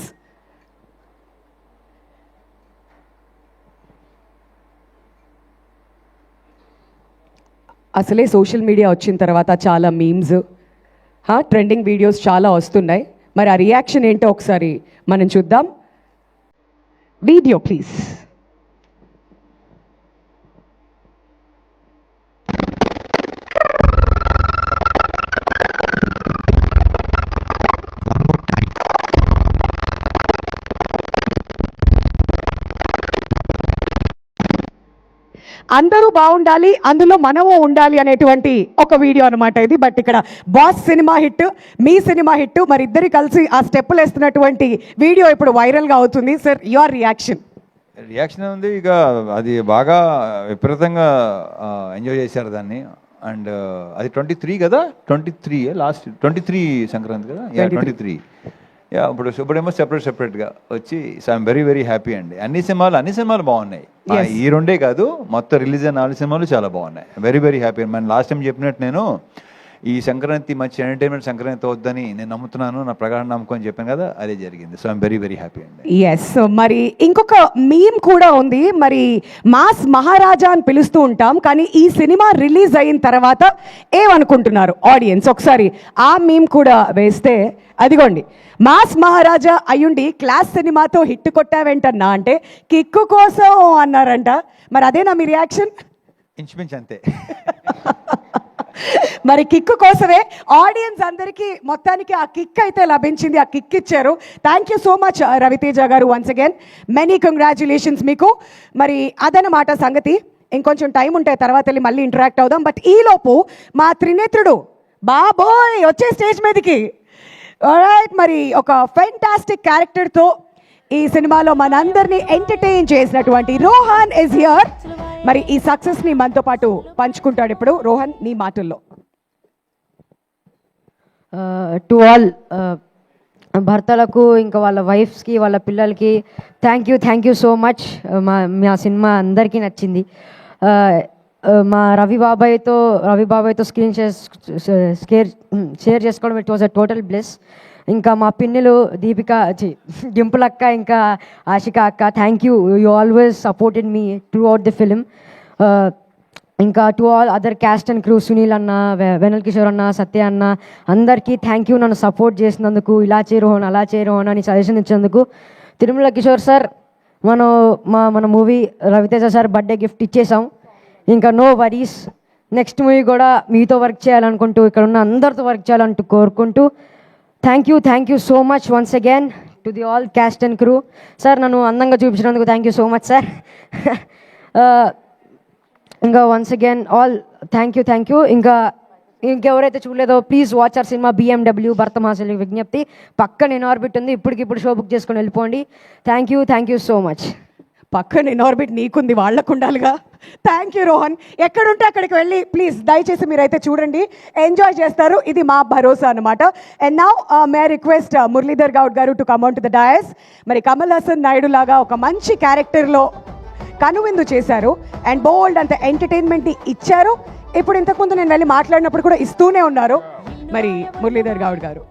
అసలే సోషల్ మీడియా వచ్చిన తర్వాత చాలా మీమ్స్, ట్రెండింగ్ వీడియోస్ చాలా వస్తున్నాయి. మరి ఆ రియాక్షన్ ఏంటో ఒకసారి మనం చూద్దాం. Video please. అందరూ బాగుండాలి, అందులో మనము ఉండాలి అనేటువంటి ఒక వీడియో అనమాట ఇది. బట్ ఇక్కడ బాస్ సినిమా హిట్, మీ సినిమా హిట్, మరి ఇద్దరు కలిసి ఆ స్టెప్పులు వేస్తున్నటువంటి వీడియో ఇప్పుడు వైరల్గా అవుతుంది. సార్, యువర్ రియాక్షన్ ఉంది. ఇక అది బాగా విపరీతంగా ఎంజాయ్ చేశారు దాన్ని. అండ్ అది 23 కదా, 23 లాస్ట్ 23 సంక్రాంతి కదా, 23. ఇప్పుడేమో సెపరేట్గా వచ్చి సో ఐఎమ్ వెరీ హ్యాపీ అండి. అన్ని సినిమాలు బాగున్నాయి. ఈ రెండే కాదు, మొత్తం రిలీజ్ అయిన 4 సినిమాలు చాలా బాగున్నాయి. Very happy. మనం లాస్ట్ టైం చెప్పినట్టు నేను ఈ సంక్రాంతి మంచి ఎంటర్టైన్మెంట్ సంక్రాంతి అవుద్దని నేను నమ్ముతున్నాను, నా ప్రగాఢ నమ్మకం అని చెప్పాను కదా, అదే జరిగింది. సో ఐఎమ్ వెరీ హ్యాపీ అండి. ఎస్. మరి ఇంకొక మీమ్ కూడా ఉంది. మరి మాస్ మహారాజా అని పిలుస్తూ ఉంటాం, కానీ ఈ సినిమా రిలీజ్ అయిన తర్వాత ఏమనుకుంటున్నారు ఆడియన్స్? ఒకసారి ఆ మీమ్ కూడా వేస్తే, అదిగోండి, మాస్ మహారాజా అయ్యుండి క్లాస్ సినిమాతో హిట్ కొట్టావేంటన్నా అంటే కిక్కు కోసం అన్నారంట. మరి అదేనా మీ రియాక్షన్? ఇంచుమించు అంతే. మరి కిక్కు కోసమే ఆడియన్స్ అందరికీ మొత్తానికి ఆ కిక్ అయితే లభించింది, ఆ కిక్ ఇచ్చారు. Thank you so much Ravi Teja గారు, వన్స్ అగైన్ మెనీ కంగ్రాచులేషన్స్ మీకు. మరి అదనమాట సంగతి. ఇంకొంచెం టైం ఉంటే తర్వాత వెళ్ళి మళ్ళీ ఇంటరాక్ట్ అవుదాం. బట్ ఈలోపు మా త్రినేత్రుడు బాబోయ్ వచ్చే స్టేజ్ మీదకి. ఆల్రైట్, మరి ఒక ఫెంటాస్టిక్ క్యారెక్టర్తో ఈ సినిమాలో మనందరినీ ఎంటర్టైన్ చేసినటువంటి రోహన్ ఇస్ హియర్. మరి ఈ సక్సెస్ని మనతో పాటు పంచుకుంటాడు ఇప్పుడు. రోహన్, నీ మాటల్లో. టు ఆల్ భర్తలకు, ఇంకా వాళ్ళ వైఫ్స్కి, వాళ్ళ పిల్లలకి థ్యాంక్ యూ సో మచ్. మా సినిమా అందరికీ నచ్చింది. మా రవి బాబాయ్తో స్క్రీన్ షేర్ చేసుకోవడం it was a total bless. ఇంకా మా పిన్నులు దీపిక డింపుల్ అక్క ఇంకా ఆశిక అక్క, thank you, you always supported me throughout the film. ఇంకా to all other cast and crew, Sunil అన్న, వెనల్ కిషోర్ అన్న, సత్య అన్న, అందరికీ థ్యాంక్ యూ నన్ను సపోర్ట్ చేసినందుకు, ఇలా చేయరోహన్ అలా చేయరోహన్ అని సజెషన్ ఇచ్చినందుకు. తిరుమల కిషోర్ సార్, మన movie Ravi Teja sir birthday gift ఇచ్చేసాం. ఇంకా నో వరీస్, నెక్స్ట్ మూవీ కూడా మీతో వర్క్ చేయాలనుకుంటూ, ఇక్కడ ఉన్న అందరితో వర్క్ చేయాలంటూ కోరుకుంటూ, thank you so much once again to the all cast and crew. Sir నన్ను అందంగా చూపించినందుకు thank you so much sir. ఇంకా once again all thank you. ఇంకెవరైతే చూడలేదో please watch our cinema BMW Bhartha Mahasaila Vignapthi. పక్కన ఇన్ఆర్బిట్ ఉంది, ఇప్పటికిప్పుడు షో బుక్ చేసుకొని వెళ్ళిపోండి. Thank you so much. పక్కన ఇన్ఆర్బిట్ నీకుంది, వాళ్ళకు ఉండాలిగా. Thank you Rohan. ఎక్కడుంటే అక్కడికి వెళ్ళి ప్లీజ్ దయచేసి మీరైతే చూడండి, ఎంజాయ్ చేస్తారు. ఇది మా భరోసా అనమాట. And now may request Muralidhar Goud garu to come on to the dais. మరి కమల్ హాసన్ నాయుడు లాగా ఒక మంచి క్యారెక్టర్లో కనువిందు చేశారు అండ్ బోల్డ్ అంత ఎంటర్టైన్మెంట్ని ఇచ్చారు. ఇప్పుడు ఇంతకుముందు నేను వెళ్ళి మాట్లాడినప్పుడు కూడా ఇస్తూనే ఉన్నారు. మరి మురళీధర్ గౌడ్ గారు.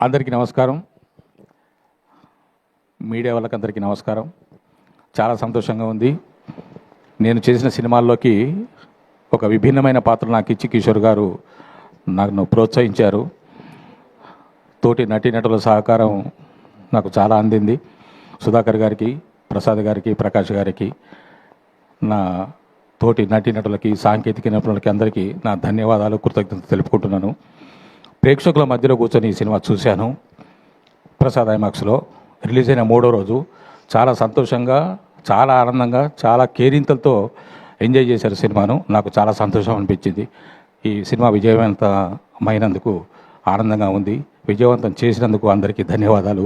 అందరికీ నమస్కారం, మీడియా వాళ్ళకి అందరికీ నమస్కారం. చాలా సంతోషంగా ఉంది. నేను చేసిన సినిమాల్లోకి ఒక విభిన్నమైన పాత్ర నాకు ఇచ్చి కిషోర్ గారు నన్ను ప్రోత్సహించారు. తోటి నటీనటుల సహకారం నాకు చాలా అందింది. సుధాకర్ గారికి, ప్రసాద్ గారికి, ప్రకాష్ గారికి, నా తోటి నటీనటులకి, సాంకేతిక నిపుణులకి అందరికీ నా ధన్యవాదాలు, కృతజ్ఞతలు తెలుపుకుంటున్నాను. ప్రేక్షకుల మధ్యలో కూర్చొని ఈ సినిమా చూశాను. ప్రసాద్ ఐమాక్స్లో రిలీజ్ అయిన 3వ రోజు చాలా సంతోషంగా, చాలా ఆనందంగా, చాలా కేరింతలతో ఎంజాయ్ చేశారు సినిమాను. నాకు చాలా సంతోషం అనిపించింది. ఈ సినిమా విజయవంతమైనందుకు ఆనందంగా ఉంది. విజయవంతం చేసినందుకు అందరికీ ధన్యవాదాలు.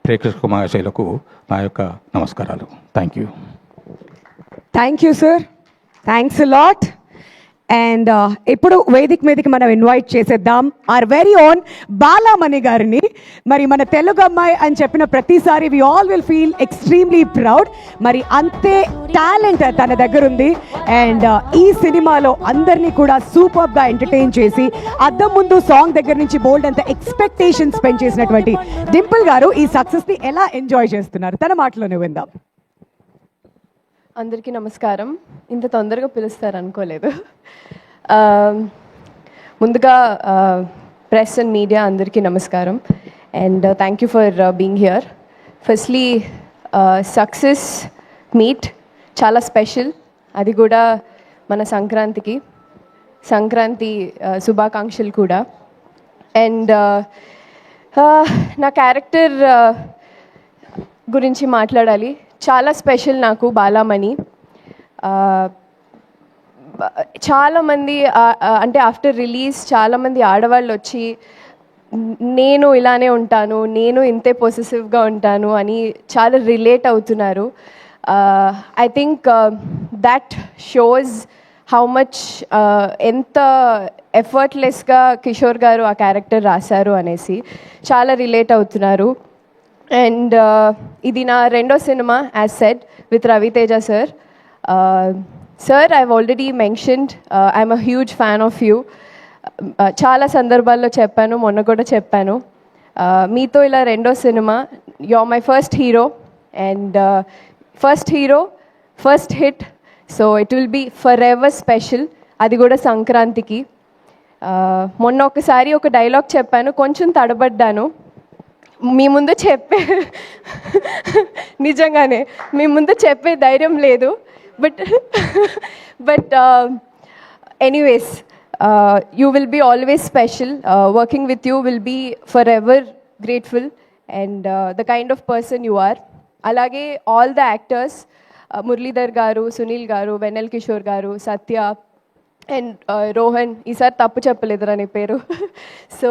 ప్రేక్షక మహాశైలకు నా యొక్క నమస్కారాలు. Thank you sir. Thanks lot. And ఇప్పుడు వేదిక మీదకి మనం ఇన్వైట్ చేసేద్దాం ఆర్ వెరీ ఓన్ బాలామణి గారిని. మరి మన తెలుగు అమ్మాయి అని చెప్పిన ప్రతిసారి we all will feel extremely proud. మరి అంతే టాలెంట్ తన దగ్గర ఉంది. అండ్ ఈ సినిమాలో అందరినీ కూడా సూపర్గా ఎంటర్టైన్ చేసి, అద్దం ముందు సాంగ్ దగ్గర నుంచి బోల్డ్ అంత ఎక్స్పెక్టేషన్స్ స్పెండ్ చేసినటువంటి డింపుల్ గారు ఈ సక్సెస్ని ఎలా ఎంజాయ్ చేస్తున్నారు తన మాటలోనే విందాం. అందరికీ నమస్కారం. ఇంత తొందరగా పిలుస్తారు అనుకోలేదు. ముందుగా ప్రెస్ అండ్ మీడియా అందరికీ నమస్కారం and thank you for being here. Firstly success meet చాలా స్పెషల్, అది కూడా మన సంక్రాంతి శుభాకాంక్షలు కూడా. అండ్ నా క్యారెక్టర్ గురించి మాట్లాడాలి. చాలా స్పెషల్ నాకు బాలామణి. చాలామంది అంటే ఆఫ్టర్ రిలీజ్ చాలామంది ఆడవాళ్ళు వచ్చి నేను ఇలానే ఉంటాను, నేను ఇంతే పొసెసివ్గా ఉంటాను అని చాలా రిలేట్ అవుతున్నారు. I think that shows how much ఎంత ఎఫర్ట్లెస్గా కిషోర్ గారు ఆ క్యారెక్టర్ రాశారు అనేసి చాలా రిలేట్ అవుతున్నారు. అండ్ ఇది నా 2వ cinema as said with Raviteja sir. Sir, I've already mentioned I'm a huge fan of you. చాలా సందర్భాల్లో చెప్పాను, మొన్న కూడా చెప్పాను. మీతో ఇలా 2వ cinema, you are my first hero and first hit. So it will be for ever special, అది కూడా సంక్రాంతికి. మొన్న ఒకసారి ఒక డైలాగ్ చెప్పాను, కొంచెం తడబడ్డాను. మీ ముందు నిజంగానే మీ ముందు చెప్పే ధైర్యం లేదు. But anyways, you will be always special. Working with you will be for ever grateful and the kind of person you are. అలాగే all the actors, Muralidhar garu, Sunil గారు, వెనల్ కిషోర్ గారు, సత్య అండ్ రోహన్, ఈసారి తప్పు చెప్పలేదురా నీ పేరు. సో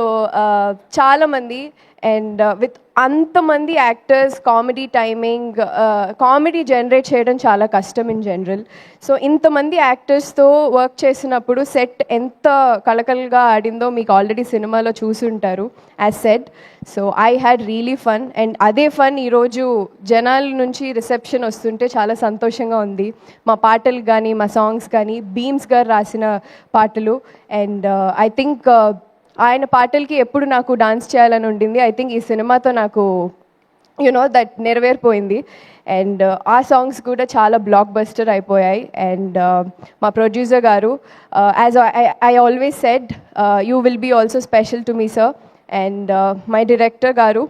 చాలామంది అండ్ విత్ అంతమంది actors, comedy timing, comedy generate చేయడం చాలా కష్టం ఇన్ జనరల్. సో ఇంతమంది యాక్టర్స్తో వర్క్ చేసినప్పుడు సెట్ ఎంత కళకళగా ఆడిందో మీకు ఆల్రెడీ సినిమాలో చూసుంటారు as said. So I had really fun, and అదే ఫన్ ఈరోజు జనాల నుంచి రిసెప్షన్ వస్తుంటే చాలా సంతోషంగా ఉంది. మా పాటలు కానీ, మా సాంగ్స్ కానీ, బీమ్స్ గారు రాసిన పాటలు, అండ్ ఐ థింక్ ఆయన పాటలకి ఎప్పుడు నాకు డాన్స్ చేయాలని ఉండింది. ఐ థింక్ ఈ సినిమాతో నాకు దట్ నెరవేరిపోయింది. అండ్ ఆ సాంగ్స్ కూడా చాలా బ్లాక్ బస్టర్ అయిపోయాయి. అండ్ మా producer garu, as I always said, you will be also special to me sir. And my director garu,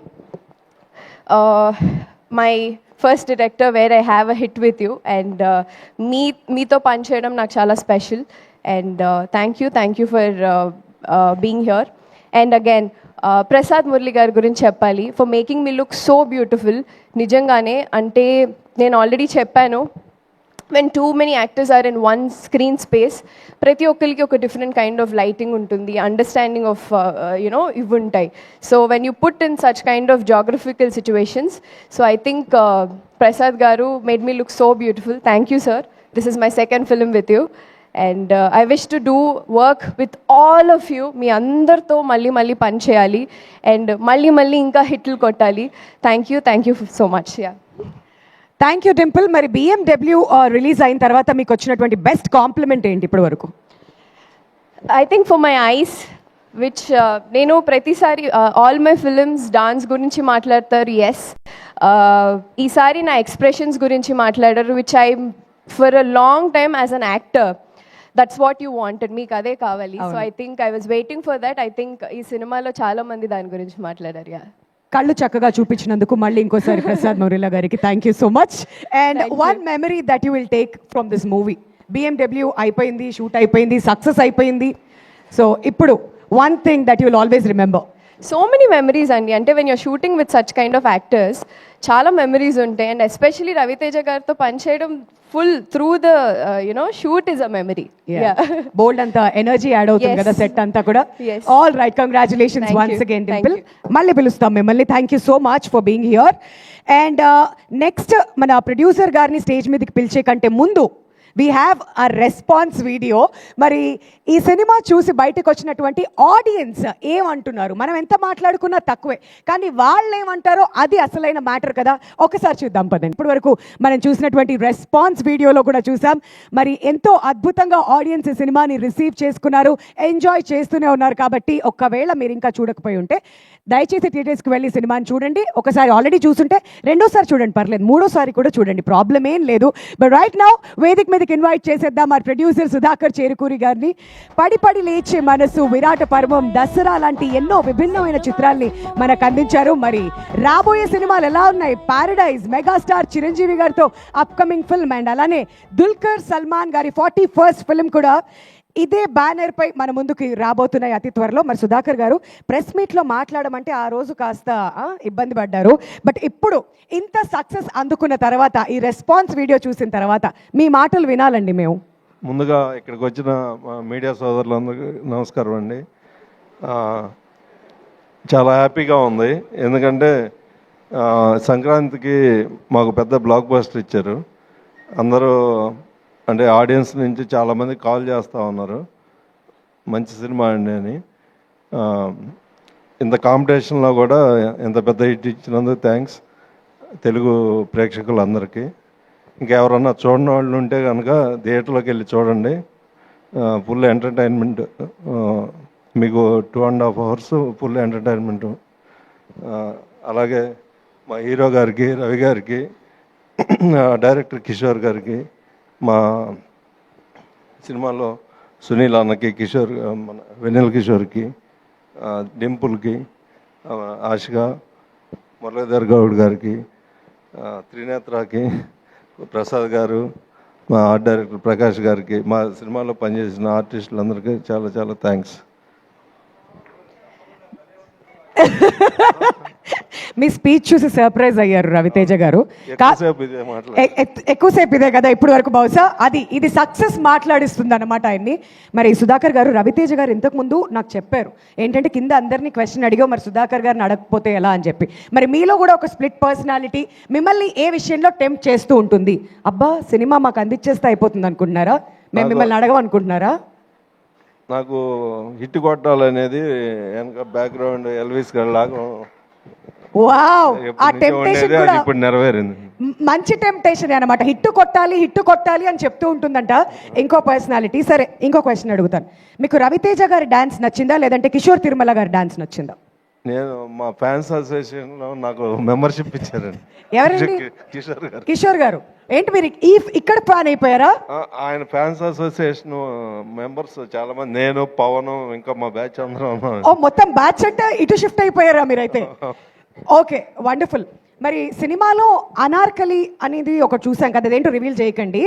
my first director where I have a hit with you, and మీతో పనిచేయడం నాకు చాలా special. And thank you for being here. And again Prasad Murali గారి గురించి చెప్పాలి, for making me look so beautiful. నిజంగానే, అంటే నేను ఆల్రెడీ చెప్పాను, when too many actors are in one screen space, ప్రతి ఒక్కరికి ఒక డిఫరెంట్ కైండ్ ఆఫ్ లైటింగ్ ఉంటుంది, అండర్స్టాండింగ్ ఆఫ్ ఇవి ఉంటాయి. So when you put in such kind of geographical situations, so I think Prasad garu made me look so beautiful. Thank you sir. This is my second film with you, and I wish to do work with all of you. మీ అందరితో మళ్ళీ పని చేయాలి, and మళ్ళీ ఇంకా హిట్లు కొట్టాలి. Thank you so much. Yeah, thank you Dimple. మరి BMW రిలీజ్ అయిన తర్వాత మీకు వచ్చినటువంటి బెస్ట్ కాంప్లిమెంట్ ఏంటి ఇప్పటి వరకు? I think for my eyes, which నేను ప్రతిసారి ఆల్ మై ఫిలిమ్స్ డాన్స్ గురించి మాట్లాడతారు, ఎస్. ఈసారి నా ఎక్స్ప్రెషన్స్ గురించి మాట్లాడారు, which I for a long time as an actor, that's what you wanted, మీకు అదే కావాలి. So I think I was waiting for that. I think ఈ సినిమాలో చాలా మంది దాని గురించి మాట్లాడారు. యా, కళ్ళు చక్కగా చూపించినందుకు మళ్ళీ ఇంకోసారి ప్రసాద్ మురళి గారికి thank you so much. And one memory that you will take from this movie. BMW అయిపోయింది, షూట్ అయిపోయింది, సక్సెస్ అయిపోయింది. సో ఇప్పుడు one thing that you will always remember. So many memories అండి. అంటే when your shooting with such kind of actors చాలా memories ఉంటాయి. And especially Ravi Teja గారితో పనిచేయడం full through the shoot is a memory. బోల్డ్ అంత ఎనర్జీ యాడ్ అవుతుంది కదా సెట్ అంతా కూడా. All right, congratulations once again Dimple. మళ్ళీ పిలుస్తాం మిమ్మల్ని. Thank you so much for being here. And next మన ప్రొడ్యూసర్ గారిని స్టేజ్ మీదకి పిలిచే కంటే ముందు we have a response video. మరి ఈ సినిమా చూసి బయటకు వచ్చినటువంటి ఆడియన్స్ ఏమంటున్నారు? మనం ఎంత మాట్లాడుకున్నా తక్కువే, కానీ వాళ్ళు ఏమంటారో అది అసలైన మ్యాటర్ కదా. ఒకసారి చూద్దాం పదండి. ఇప్పటి వరకు మనం చూసినటువంటి రెస్పాన్స్ వీడియోలో కూడా చూసాం, మరి ఎంతో అద్భుతంగా ఆడియన్స్ ఈ సినిమాని రిసీవ్ చేసుకున్నారు, ఎంజాయ్ చేస్తూనే ఉన్నారు. కాబట్టి ఒకవేళ మీరు ఇంకా చూడకపోయి ఉంటే దయచేసి థియేటర్స్కి వెళ్ళి సినిమాని చూడండి. ఒకసారి ఆల్రెడీ చూసుంటే రెండోసారి చూడండి, పర్లేదు, మూడోసారి కూడా చూడండి, ప్రాబ్లం ఏం లేదు. బట్ రైట్ నౌ వేదిక మీదకి ఇన్వైట్ చేసేద్దాం మా ప్రొడ్యూసర్ సుధాకర్ చేరుకూరి గారిని. పడి లేచే మనసు, విరాట పర్వం, దసరా లాంటి ఎన్నో విభిన్నమైన చిత్రాల్ని మనకు అందించారు. మరి రాబోయే సినిమాలు ఎలా ఉన్నాయి? పారడైజ్, మెగాస్టార్ చిరంజీవి గారితో అప్కమింగ్ ఫిల్మ్, అండ్ అలానే దుల్కర్ సల్మాన్ గారి 41st ఫిల్మ్ కూడా ఇదే బ్యానర్ పై మన ముందుకి రాబోతున్నాయి అతి త్వరలో. మరి సుధాకర్ గారు ప్రెస్ మీట్లో మాట్లాడమంటే ఆ రోజు కాస్త ఇబ్బంది పడ్డారు. బట్ ఇప్పుడు ఇంత సక్సెస్ అందుకున్న తర్వాత, ఈ రెస్పాన్స్ వీడియో చూసిన తర్వాత మీ మాటలు వినాలండి మేము. ముందుగా ఇక్కడికి వచ్చిన మీడియా సోదరులందరికీ నమస్కారం అండి. చాలా హ్యాపీగా ఉంది, ఎందుకంటే సంక్రాంతికి మాకు పెద్ద బ్లాక్ బస్టర్ ఇచ్చారు. అందరూ అంటే ఆడియన్స్ నుంచి చాలామంది కాల్ చేస్తూ ఉన్నారు, మంచి సినిమా అండి అని. ఇంత కాంపిటీషన్లో కూడా ఇంత పెద్ద హిట్ ఇచ్చినందుకు థ్యాంక్స్ తెలుగు ప్రేక్షకులందరికీ. ఇంకెవరన్నా చూడని వాళ్ళు ఉంటే కనుక థియేటర్లోకి వెళ్ళి చూడండి, ఫుల్ ఎంటర్టైన్మెంట్. మీకు 2.5 hours ఫుల్ ఎంటర్టైన్మెంట్. అలాగే మా హీరో గారికి, రవి గారికి, డైరెక్టర్ కిషోర్ గారికి, మా సినిమాలో సునీల్ అన్నకి, కిషోర్, మన వెన్నెల కిషోర్కి, డింపుల్కి, ఆశిగా, మురళీధర్ గౌడ్ గారికి, త్రినేత్రకి, ప్రసాద్ గారు, మా ఆర్ట్ డైరెక్టర్ ప్రకాష్ గారికి, మా సినిమాలో పనిచేసిన ఆర్టిస్టులందరికీ చాలా చాలా థ్యాంక్స్. మీ స్పీచ్ చూసి సర్ప్రైజ్ అయ్యారు రవితేజ గారు. ఎక్కువసేపు ఇదే మాట్లాడు. ఎక్కువసేపు ఇదే కదా ఇప్పుడు వరకు, బహుశా ఇది సక్సెస్ మాట్లాడిస్తుంది అనమాట ఆయన్ని. మరి సుధాకర్ గారు, రవితేజ గారు ఇంతకుముందు నాకు చెప్పారు ఏంటంటే కింద అందరినీ క్వశ్చన్ అడిగావు, మరి సుధాకర్ గారిని అడగకపోతే ఎలా అని చెప్పి. మరి మీలో కూడా ఒక స్ప్లిట్ పర్సనాలిటీ మిమ్మల్ని ఏ విషయంలో టెంప్ట్ చేస్తూ ఉంటుంది? అబ్బా సినిమా మాకు అందించేస్తే అయిపోతుంది అనుకుంటున్నారా? మేము మిమ్మల్ని అడగమనుకుంటున్నారా? నాకు హిట్ కొట్టాలనేది వెనక బ్యాక్గ్రౌండ్ ఎల్విస్ గారి లాగా వావ్, ఆ టెంప్టేషన్ ఉండేది, కూడా అది ఇప్పుడు నెరవేరింది. మంచి టెంప్టేషన్ అనమాట. హిట్ కొట్టాలి అని చెప్తూ ఉంటుందంట ఇంకో పర్సనాలిటీ. సరే, ఇంకో క్వశ్చన్ అడుగుతాను. మీకు రవితేజ గారి డాన్స్ నచ్చిందా లేదంటే కిషోర్ తిరుమల గారి డాన్స్ నచ్చిందా? నేను మా ఫ్యాన్స్ అసోసియేషన్లో నాకు మెంబర్షిప్ ఇచ్చారండి. ఎవరండి? కిషోర్ గారు. కిషోర్ గారు ఏంటి మీరు ఇక్కడ ఫ్యాన్ అయిపోయారా? ఆయన ఫ్యాన్స్ అసోసియేషన్ మెంబర్స్ చాలా మంది, నేను పవన్ ఇంకా మా బ్యాచ్ అందరం. ఓ మొత్తం బ్యాచ్ అంటే ఇటు షిఫ్ట్ అయిపోయారా మీరైతే? Okay, wonderful. మరి సినిమాలో అనార్కలి అనేది ఒకటి చూసాం కదా, అదేంటో రివీల్ చేయకండి.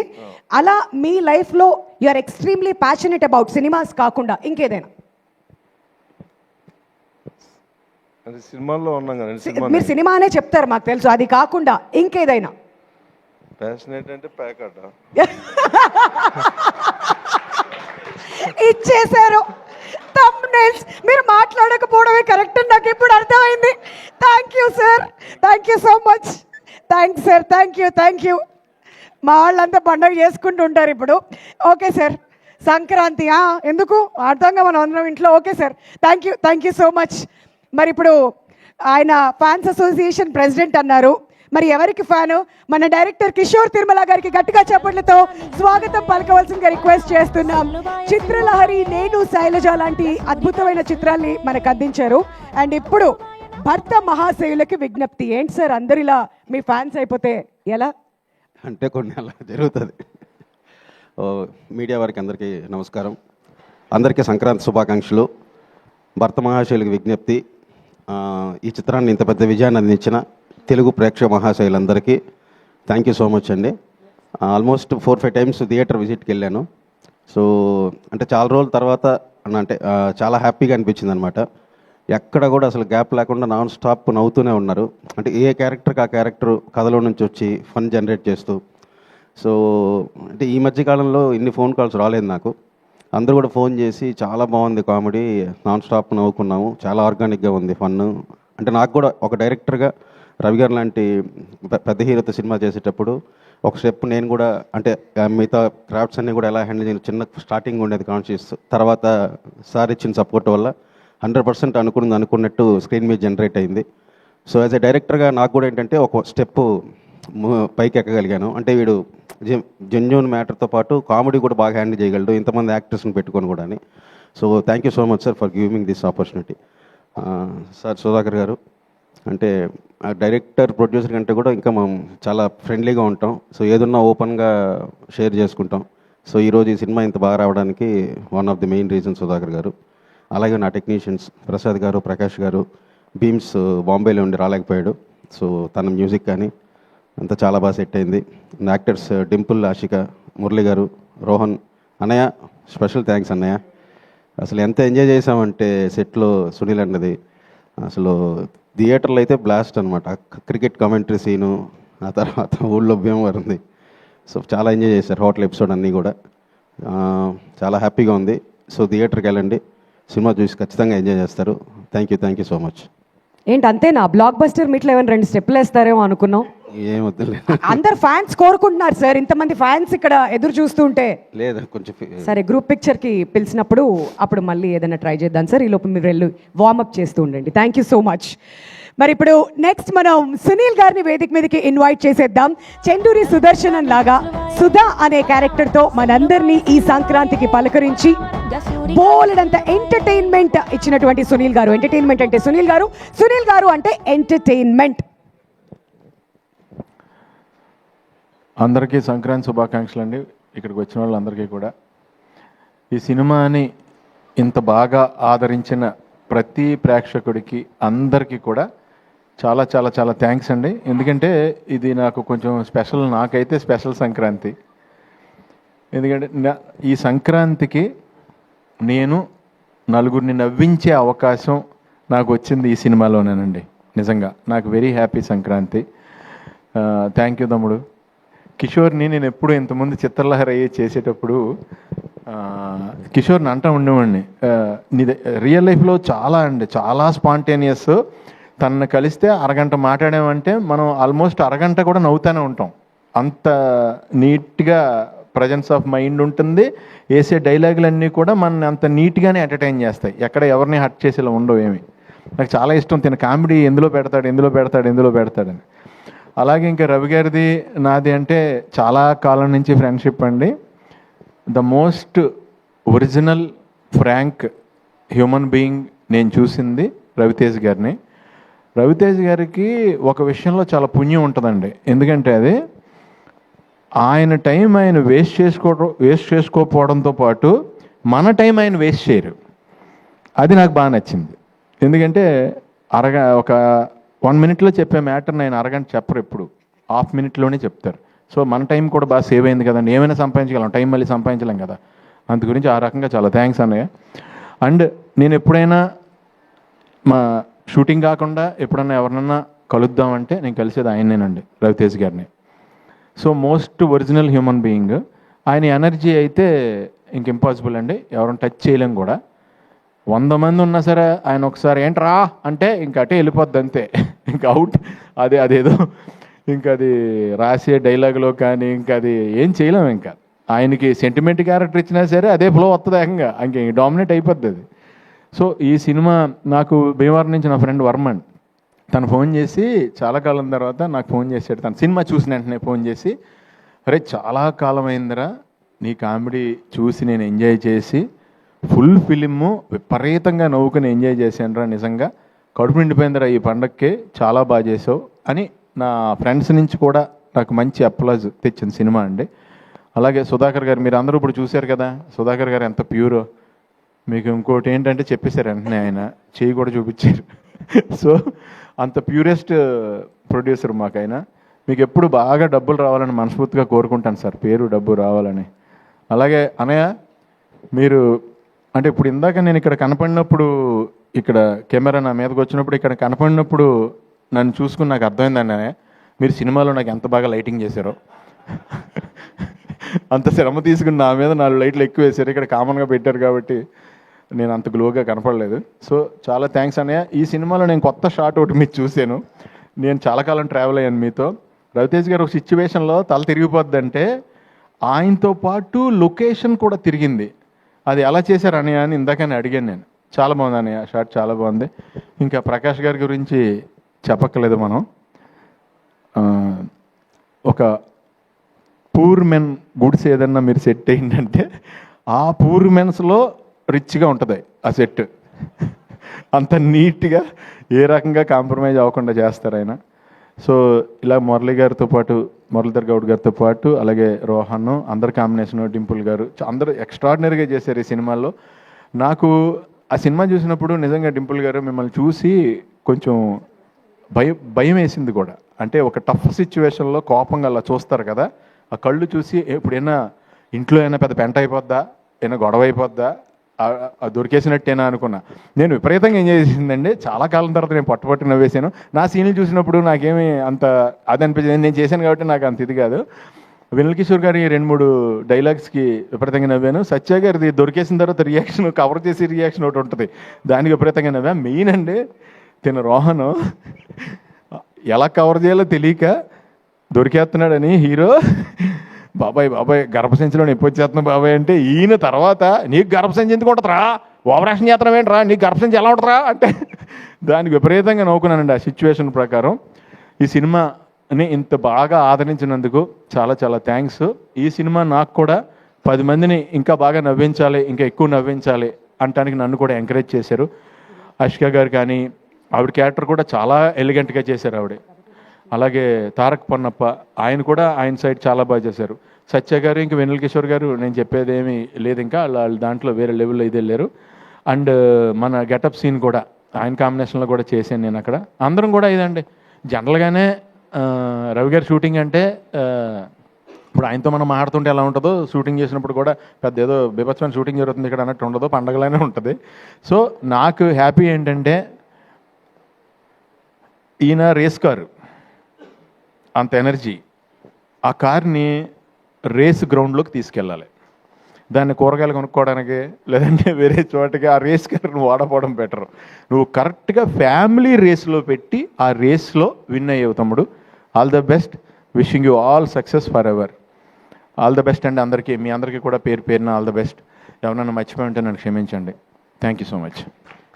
అలా మీ లైఫ్లో you are extremely passionate about cinemas కాకుండా ఇంకేదైనా? అది సినిమాల్లో ఉన్నాం కదా. మీరు సినిమానే చెప్తారు మాకు తెలుసు, అది కాకుండా ఇంకేదైనా? ప్యాషనేట్ అంటే ప్యాకట ఇచ్చేశారు. థంబ్నెయిల్స్ మీరు మాట్లాడకపోవడమే కరెక్ట్ అని నాకు ఇప్పుడు అర్థమైంది. Thank you sir, thank you so much. Thanks sir, thank you. మా వాళ్ళంతా పండుగ చేసుకుంటూ ఉంటారు ఇప్పుడు. ఓకే సార్, సంక్రాంతి ఎందుకు అర్థంగా మనం అందరం ఇంట్లో. Okay sir, thank you so much. మరి ఇప్పుడు ఆయన ఫ్యాన్స్ అసోసియేషన్ ప్రెసిడెంట్ అన్నారు, మరి ఎవరికి ఫ్యాను? మన డైరెక్టర్ కిషోర్ తిరుమల గారికి గట్టిగా చప్పట్లతో స్వాగతం పలకవలసిందిగా రిక్వెస్ట్ చేస్తున్నాం. చిత్రలహరి, నేను, శైలజ లాంటి అద్భుతమైన చిత్రాల్ని మనకు అందించారు. అండ్ ఇప్పుడు భర్త మహాశయులకి విజ్ఞప్తి. ఏంటి సార్ అందరిలా మీ ఫ్యాన్స్ అయిపోతే ఎలా? అంటే కొన్ని అలా జరుగుతుంది. మీడియా వారికి అందరికీ నమస్కారం, అందరికీ సంక్రాంతి శుభాకాంక్షలు. భర్త మహాశయులకి విజ్ఞప్తి, ఈ చిత్రాన్ని ఇంత పెద్ద విజయాన్ని అందించిన తెలుగు ప్రేక్షక మహాశయులందరికీ థ్యాంక్ యూ సో మచ్ అండి. ఆల్మోస్ట్ 4-5 టైమ్స్ థియేటర్ విజిట్కి వెళ్ళాను. సో అంటే చాలా రోజుల తర్వాత అంటే చాలా హ్యాపీగా అనిపించింది అనమాట. ఎక్కడ కూడా అసలు గ్యాప్ లేకుండా నాన్ స్టాప్ నవ్వుతూనే ఉన్నారు. అంటే ఏ క్యారెక్టర్కి ఆ క్యారెక్టర్ కథలో నుంచి వచ్చి ఫన్ జనరేట్ చేస్తూ. సో అంటే ఈ మధ్యకాలంలో ఇన్ని ఫోన్ కాల్స్ రాలేదు నాకు. అందరూ కూడా ఫోన్ చేసి చాలా బాగుంది కామెడీ, నాన్ స్టాప్ నవ్వుకున్నాము, చాలా ఆర్గానిక్గా ఉంది ఫన్. అంటే నాకు కూడా ఒక డైరెక్టర్గా రవి గారు లాంటి పెద్ద హీరోతో సినిమా చేసేటప్పుడు ఒక స్టెప్ నేను కూడా అంటే మిగతా క్రాఫ్ట్స్ అన్నీ కూడా ఎలా హ్యాండిల్ చేయాలి, చిన్న స్టార్టింగ్ ఉండేది కాన్షియస్. తర్వాత సార్ ఇచ్చిన సపోర్ట్ వల్ల 100% అనుకున్నట్టు స్క్రీన్ మీద జనరేట్ అయింది. సో యాజ్ ఎ డైరెక్టర్గా నాకు కూడా ఏంటంటే ఒక స్టెప్ పైకి ఎక్కగలిగాను. అంటే వీడు జెన్యూన్ మ్యాటర్తో పాటు కామెడీ కూడా బాగా హ్యాండిల్ చేయగలడు, ఇంతమంది యాక్టర్స్ని పెట్టుకొని కూడా అని. So thank you so much sir for giving this opportunity. Sir Sudhakar గారు అంటే డైరెక్టర్ ప్రొడ్యూసర్ కంటే కూడా ఇంకా మనం చాలా ఫ్రెండ్లీగా ఉంటాం. సో ఏదన్నా ఓపెన్గా షేర్ చేసుకుంటాం. సో ఈరోజు ఈ సినిమా ఇంత బాగా రావడానికి one of the main reason Sudhakar గారు. అలాగే నా టెక్నీషియన్స్ ప్రసాద్ గారు, ప్రకాష్ గారు. బీమ్స్ బాంబేలో ఉండి రాలేకపోయాడు, సో తన మ్యూజిక్ కానీ అంతా చాలా బాగా సెట్ అయింది. యాక్టర్స్ డింపుల్, ఆషిక, మురళి గారు, రోహన్, అన్నయ్య స్పెషల్ థ్యాంక్స్ అన్నయ్య. అసలు ఎంత ఎంజాయ్ చేసామంటే సెట్లో సునీల్ అన్నది అసలు థియేటర్లో అయితే బ్లాస్ట్ అనమాట. క్రికెట్ కామెంటరీ సీను, ఆ తర్వాత ఊళ్ళో భీమవరం ఉంది. సో చాలా ఎంజాయ్ చేశారు హోటల్ ఎపిసోడ్ అన్నీ కూడా. చాలా హ్యాపీగా ఉంది. సో థియేటర్కి వెళ్ళండి, సినిమా చూసి ఖచ్చితంగా ఎంజాయ్ చేస్తారు. Thank you so much. ఏంటి అంతేనా? బ్లాక్ బస్టర్ మీట్లో ఏమైనా 2 స్టెప్పులు వేస్తారేమో అనుకున్నాం. ఏమొద్దులే, అందరు ఫ్యాన్స్ కోరుకుంటున్నారు సార్, ఇంతమంది ఫ్యాన్స్ ఇక్కడ ఎదురు చూస్తుంటే. లేదా కొంచెం సరే, గ్రూప్ పిక్చర్కి పిలిచినప్పుడు అప్పుడు మళ్ళీ ఏదైనా ట్రై చేద్దాం సార్. ఈ లోపు మీరు వెళ్ళి వార్మప్ చేస్తూ ఉండండి. Thank you so much. మరి ఇప్పుడు నెక్స్ట్ మనం సునీల్ గారిని వేదిక మీదకి ఇన్వైట్ చేసేద్దాం. చెండూరి సుదర్శనం లాగా సుధా అనే క్యారెక్టర్తో మనందరినీ ఈ సంక్రాంతికి పలకరించి బోలెడంత ఎంటర్టైన్మెంట్ ఇచ్చినటువంటి సునీల్ గారు. ఎంటర్టైన్మెంట్ అంటే సునీల్ గారు అంటే ఎంటర్టైన్మెంట్. అందరికీ సంక్రాంతి శుభాకాంక్షలు అండి. ఇక్కడికి వచ్చిన వాళ్ళందరికీ కూడా ఈ సినిమాని ఇంత బాగా ఆదరించిన ప్రతి ప్రేక్షకుడికి అందరికీ కూడా చాలా చాలా చాలా థ్యాంక్స్ అండి. ఎందుకంటే ఇది నాకు కొంచెం స్పెషల్, నాకైతే స్పెషల్ సంక్రాంతి. ఎందుకంటే ఈ సంక్రాంతికి నేను నలుగురిని నవ్వించే అవకాశం నాకు వచ్చింది ఈ సినిమాలోనేనండి. నిజంగా నాకు very happy Sankranti. Thank you తమ్ముడు. కిషోర్ని నేను ఎప్పుడు ఇంతకుముందు చిత్రలహరి చేసేటప్పుడు కిషోర్ని అంటూ ఉండేవాడిని, నీది రియల్ లైఫ్లో చాలా స్పాంటేనియస్. తనను కలిస్తే అరగంట మాట్లాడామంటే మనం ఆల్మోస్ట్ అరగంట కూడా నవ్వుతూనే ఉంటాం. అంత నీట్గా ప్రజెన్స్ ఆఫ్ మైండ్ ఉంటుంది. వేసే డైలాగులన్నీ కూడా మన అంత నీట్గానే ఎంటర్టైన్ చేస్తాయి. ఎక్కడ ఎవరిని హర్ట్ చేసేలా ఉండవు ఏమి. నాకు చాలా ఇష్టం తిన కామెడీ ఎందులో పెడతాడని. అలాగే ఇంకా రవి గారిది నాది అంటే చాలా కాలం నుంచి ఫ్రెండ్షిప్ అండి. The most original frank human being నేను చూసింది రవితేజ్ గారిని. రవితేజ్ గారికి ఒక విషయంలో చాలా పుణ్యం ఉంటుందండి. ఎందుకంటే అది ఆయన టైం ఆయన వేస్ట్ చేసుకోకపోవడంతో పాటు మన టైం ఆయన వేస్ట్ చేయరు. అది నాకు బాగా నచ్చింది. ఎందుకంటే ఒక 1 minute చెప్పే మ్యాటర్ని ఆయన అరగంట చెప్పరు, ఎప్పుడు ½ minute చెప్తారు. సో మన టైం కూడా బాగా సేవ్ అయింది కదండి. ఏమైనా సంపాదించగలం, టైం మళ్ళీ సంపాదించలేం కదా. అందు గురించి ఆ రకంగా చాలా థ్యాంక్స్ అన్నయ్య. అండ్ నేను ఎప్పుడైనా మా షూటింగ్ కాకుండా ఎప్పుడన్నా ఎవరినన్నా కలుద్దామంటే నేను కలిసేది ఆయనేనండి, రవితేజ్ గారిని. So most original human being. ఆయన ఎనర్జీ అయితే ఇంక ఇంపాసిబుల్ అండి, ఎవరైనా టచ్ చేయలేం కూడా. 100 మంది ఉన్నా సరే ఆయన ఒకసారి ఏంట్రా అంటే ఇంక అటే వెళ్ళిపోద్ది అంతే, ఇంకా అవుట్. అదేదో ఇంకా అది రాసే డైలాగులో కానీ ఇంకా అది ఏం చేయలేం. ఇంకా ఆయనకి సెంటిమెంట్ క్యారెక్టర్ ఇచ్చినా సరే అదే ఫ్లో వస్తుంది ఏకంగా, ఇంక డామినేట్ అయిపోద్ది అది. సో ఈ సినిమా నాకు భీమవరం నుంచి నా ఫ్రెండ్ వర్మన్ తను ఫోన్ చేసి చాలా కాలం తర్వాత నాకు ఫోన్ చేశాడు. తను సినిమా చూసిన వెంటనే ఫోన్ చేసి, అరే చాలా కాలం అయిందిరా నీ కామెడీ చూసి నేను ఎంజాయ్ చేసి ఫుల్ ఫిలిము విపరీతంగా నవ్వుకుని ఎంజాయ్ చేశానురా, నిజంగా కడుపు నిండిపోయిందిరా ఈ పండగకి, చాలా బాగా చేసావు అని నా ఫ్రెండ్స్ నుంచి కూడా నాకు మంచి అప్లాజ్ తెచ్చిన సినిమా అండి. అలాగే సుధాకర్ గారు, మీరు అందరూ ఇప్పుడు చూశారు కదా సుధాకర్ గారు ఎంత ప్యూరో. మీకు ఇంకోటి ఏంటంటే చెప్పేశారు వెంటనే, ఆయన చేయి కూడా చూపించారు. సో అంత ప్యూరెస్ట్ ప్రొడ్యూసర్ మాకు ఆయన. మీకు ఎప్పుడు బాగా డబ్బులు రావాలని మనస్ఫూర్తిగా కోరుకుంటాను సార్, పేరు డబ్బు రావాలని. అలాగే అనయ్య, మీరు అంటే ఇప్పుడు ఇందాక నేను ఇక్కడ కనపడినప్పుడు, ఇక్కడ కెమెరా నా మీదకి వచ్చినప్పుడు ఇక్కడ కనపడినప్పుడు నన్ను చూసుకుని నాకు అర్థమైందండి అన్నయ్య, మీరు సినిమాలో నాకు ఎంత బాగా లైటింగ్ చేశారో. అంత శ్రమ తీసుకుని నా మీద 4 లైట్లు ఎక్కువ వేశారు. ఇక్కడ కామన్గా పెట్టారు కాబట్టి నేను అంత గ్లోగా కనపడలేదు. సో చాలా థ్యాంక్స్ అన్నయ్య. ఈ సినిమాలో నేను కొత్త షాట్ ఒకటి మీరు చూశాను. నేను చాలా కాలం ట్రావెల్ అయ్యాను మీతో. రవితేజ్ గారు ఒక సిచ్యువేషన్లో తల తిరిగిపోద్దంటే ఆయనతో పాటు లొకేషన్ కూడా తిరిగింది. అది ఎలా చేశారు అన్నయ్య అని ఇందాకనే అడిగాను నేను. చాలా బాగుంది అన్నయ్య, షాట్ చాలా బాగుంది. ఇంకా ప్రకాష్ గారి గురించి చెప్పక్కర్లేదు మనం. ఒక పూర్ మెన్ గుడ్స్ ఏదన్నా మీరు సెట్ అయిందంటే ఆ పూర్ మెన్స్లో రిచ్గా ఉంటుంది ఆ సెట్. అంత నీట్గా ఏ రకంగా కాంప్రమైజ్ అవ్వకుండా చేస్తారు ఆయన. సో ఇలా మురళీ గారితో పాటు, మురళీధర్ గౌడ్ గారితో పాటు, అలాగే రోహన్, అందరి కాంబినేషన్, డింపుల్ గారు, అందరూ ఎక్స్ట్రాడినరీగా చేశారు ఈ సినిమాలో. నాకు ఆ సినిమా చూసినప్పుడు నిజంగా డింపుల్ గారు మిమ్మల్ని చూసి కొంచెం భయం వేసింది కూడా. అంటే ఒక టఫ్ సిచ్యువేషన్లో కోపంగా అలా చూస్తారు కదా, ఆ కళ్ళు చూసి ఎప్పుడైనా ఇంట్లో అయినా పెద్ద పెంట అయిపోద్దా, ఏమైనా గొడవ అయిపోద్దా, దొరికేసినట్టేనా అనుకున్నా. నేను విపరీతంగా ఎంజాయ్ చేసిందండి. చాలా కాలం తర్వాత నేను పట్టుపట్టి నవ్వేశాను. నా సీన్లు చూసినప్పుడు నాకేమీ అంత అది అనిపించింది, నేను చేశాను కాబట్టి నాకు అంత ఇది కాదు. వినల్ కిషోర్ గారి 2-3 డైలాగ్స్కి విపరీతంగా నవ్వాను. సత్య గారిది దొరికేసిన తర్వాత రియాక్షన్, కవర్ చేసే రియాక్షన్ ఒకటి ఉంటుంది, దానికి విపరీతంగా నవ్వా. మెయిన్ అండి తిన రోహన్ ఎలా కవర్ చేయాలో తెలియక దొరికేస్తున్నాడని హీరో, బాబాయ్ గర్భసంచిలో నొప్పి వచ్చేస్తున్నావు బాబాయ్ అంటే, ఈయన తర్వాత నీకు గర్భసంచి ఎందుకు ఉంటుందిరా, ఓవరాక్షన్ చేస్తున్నావు ఏంట్రా, నీకు గర్భసంచి ఎలా ఉంటుందిరా అంటే దానికి విపరీతంగా నవ్వుకున్నానండి ఆ సిచ్యువేషన్ ప్రకారం. ఈ సినిమాని ఇంత బాగా ఆదరించినందుకు చాలా చాలా థ్యాంక్స్. ఈ సినిమా నాకు కూడా 10 మందిని ఇంకా బాగా నవ్వించాలి, ఇంకా ఎక్కువ నవ్వించాలి అంటానికి నన్ను కూడా ఎంకరేజ్ చేశారు. అష్క గారు కానీ, ఆవిడ క్యారెక్టర్ కూడా చాలా ఎలిగెంట్గా చేశారు ఆవిడ. అలాగే తారక్ పొన్నప్ప, ఆయన కూడా ఆయన సైడ్ చాలా బాగా చేశారు. సత్య గారు, ఇంకా వెన్నెల కిషోర్ గారు నేను చెప్పేది ఏమీ లేదు, ఇంకా వాళ్ళు దాంట్లో వేరే లెవెల్లో ఇది వెళ్ళారు. అండ్ మన గెటప్ సీన్ కూడా ఆయన కాంబినేషన్లో కూడా చేశాను నేను అక్కడ. అందరం కూడా ఇదండి జనరల్గానే రవి గారి షూటింగ్ అంటే ఇప్పుడు ఆయనతో మనం మాట్లాడుతుంటే ఎలా ఉంటుందో, షూటింగ్ చేసినప్పుడు కూడా పెద్ద ఏదో బీభత్సమైన షూటింగ్ జరుగుతుంది ఇక్కడ అన్నట్టు ఉండదు, పండగలానే ఉంటుంది. సో నాకు హ్యాపీ ఏంటంటే ఈయన రేస్ కారు, అంత ఎనర్జీ. ఆ కార్ని రేస్ గ్రౌండ్లోకి తీసుకెళ్ళాలి. దాన్ని కూరగాయలు కొనుక్కోవడానికి లేదంటే వేరే చోటకి ఆ రేస్ కార్ని వాడపోవడం బెటర్. నువ్వు కరెక్ట్గా ఫ్యామిలీ రేస్లో పెట్టి ఆ రేస్లో విన్ అయ్యేవు తమ్ముడు. All the best, wishing you all success for ever. All the best అండి అందరికీ, మీ అందరికీ కూడా పేరు పేరున ఆల్ ద బెస్ట్. ఎవరన్నా మర్చిపోయి ఉంటే నన్ను క్షమించండి. Thank you so much.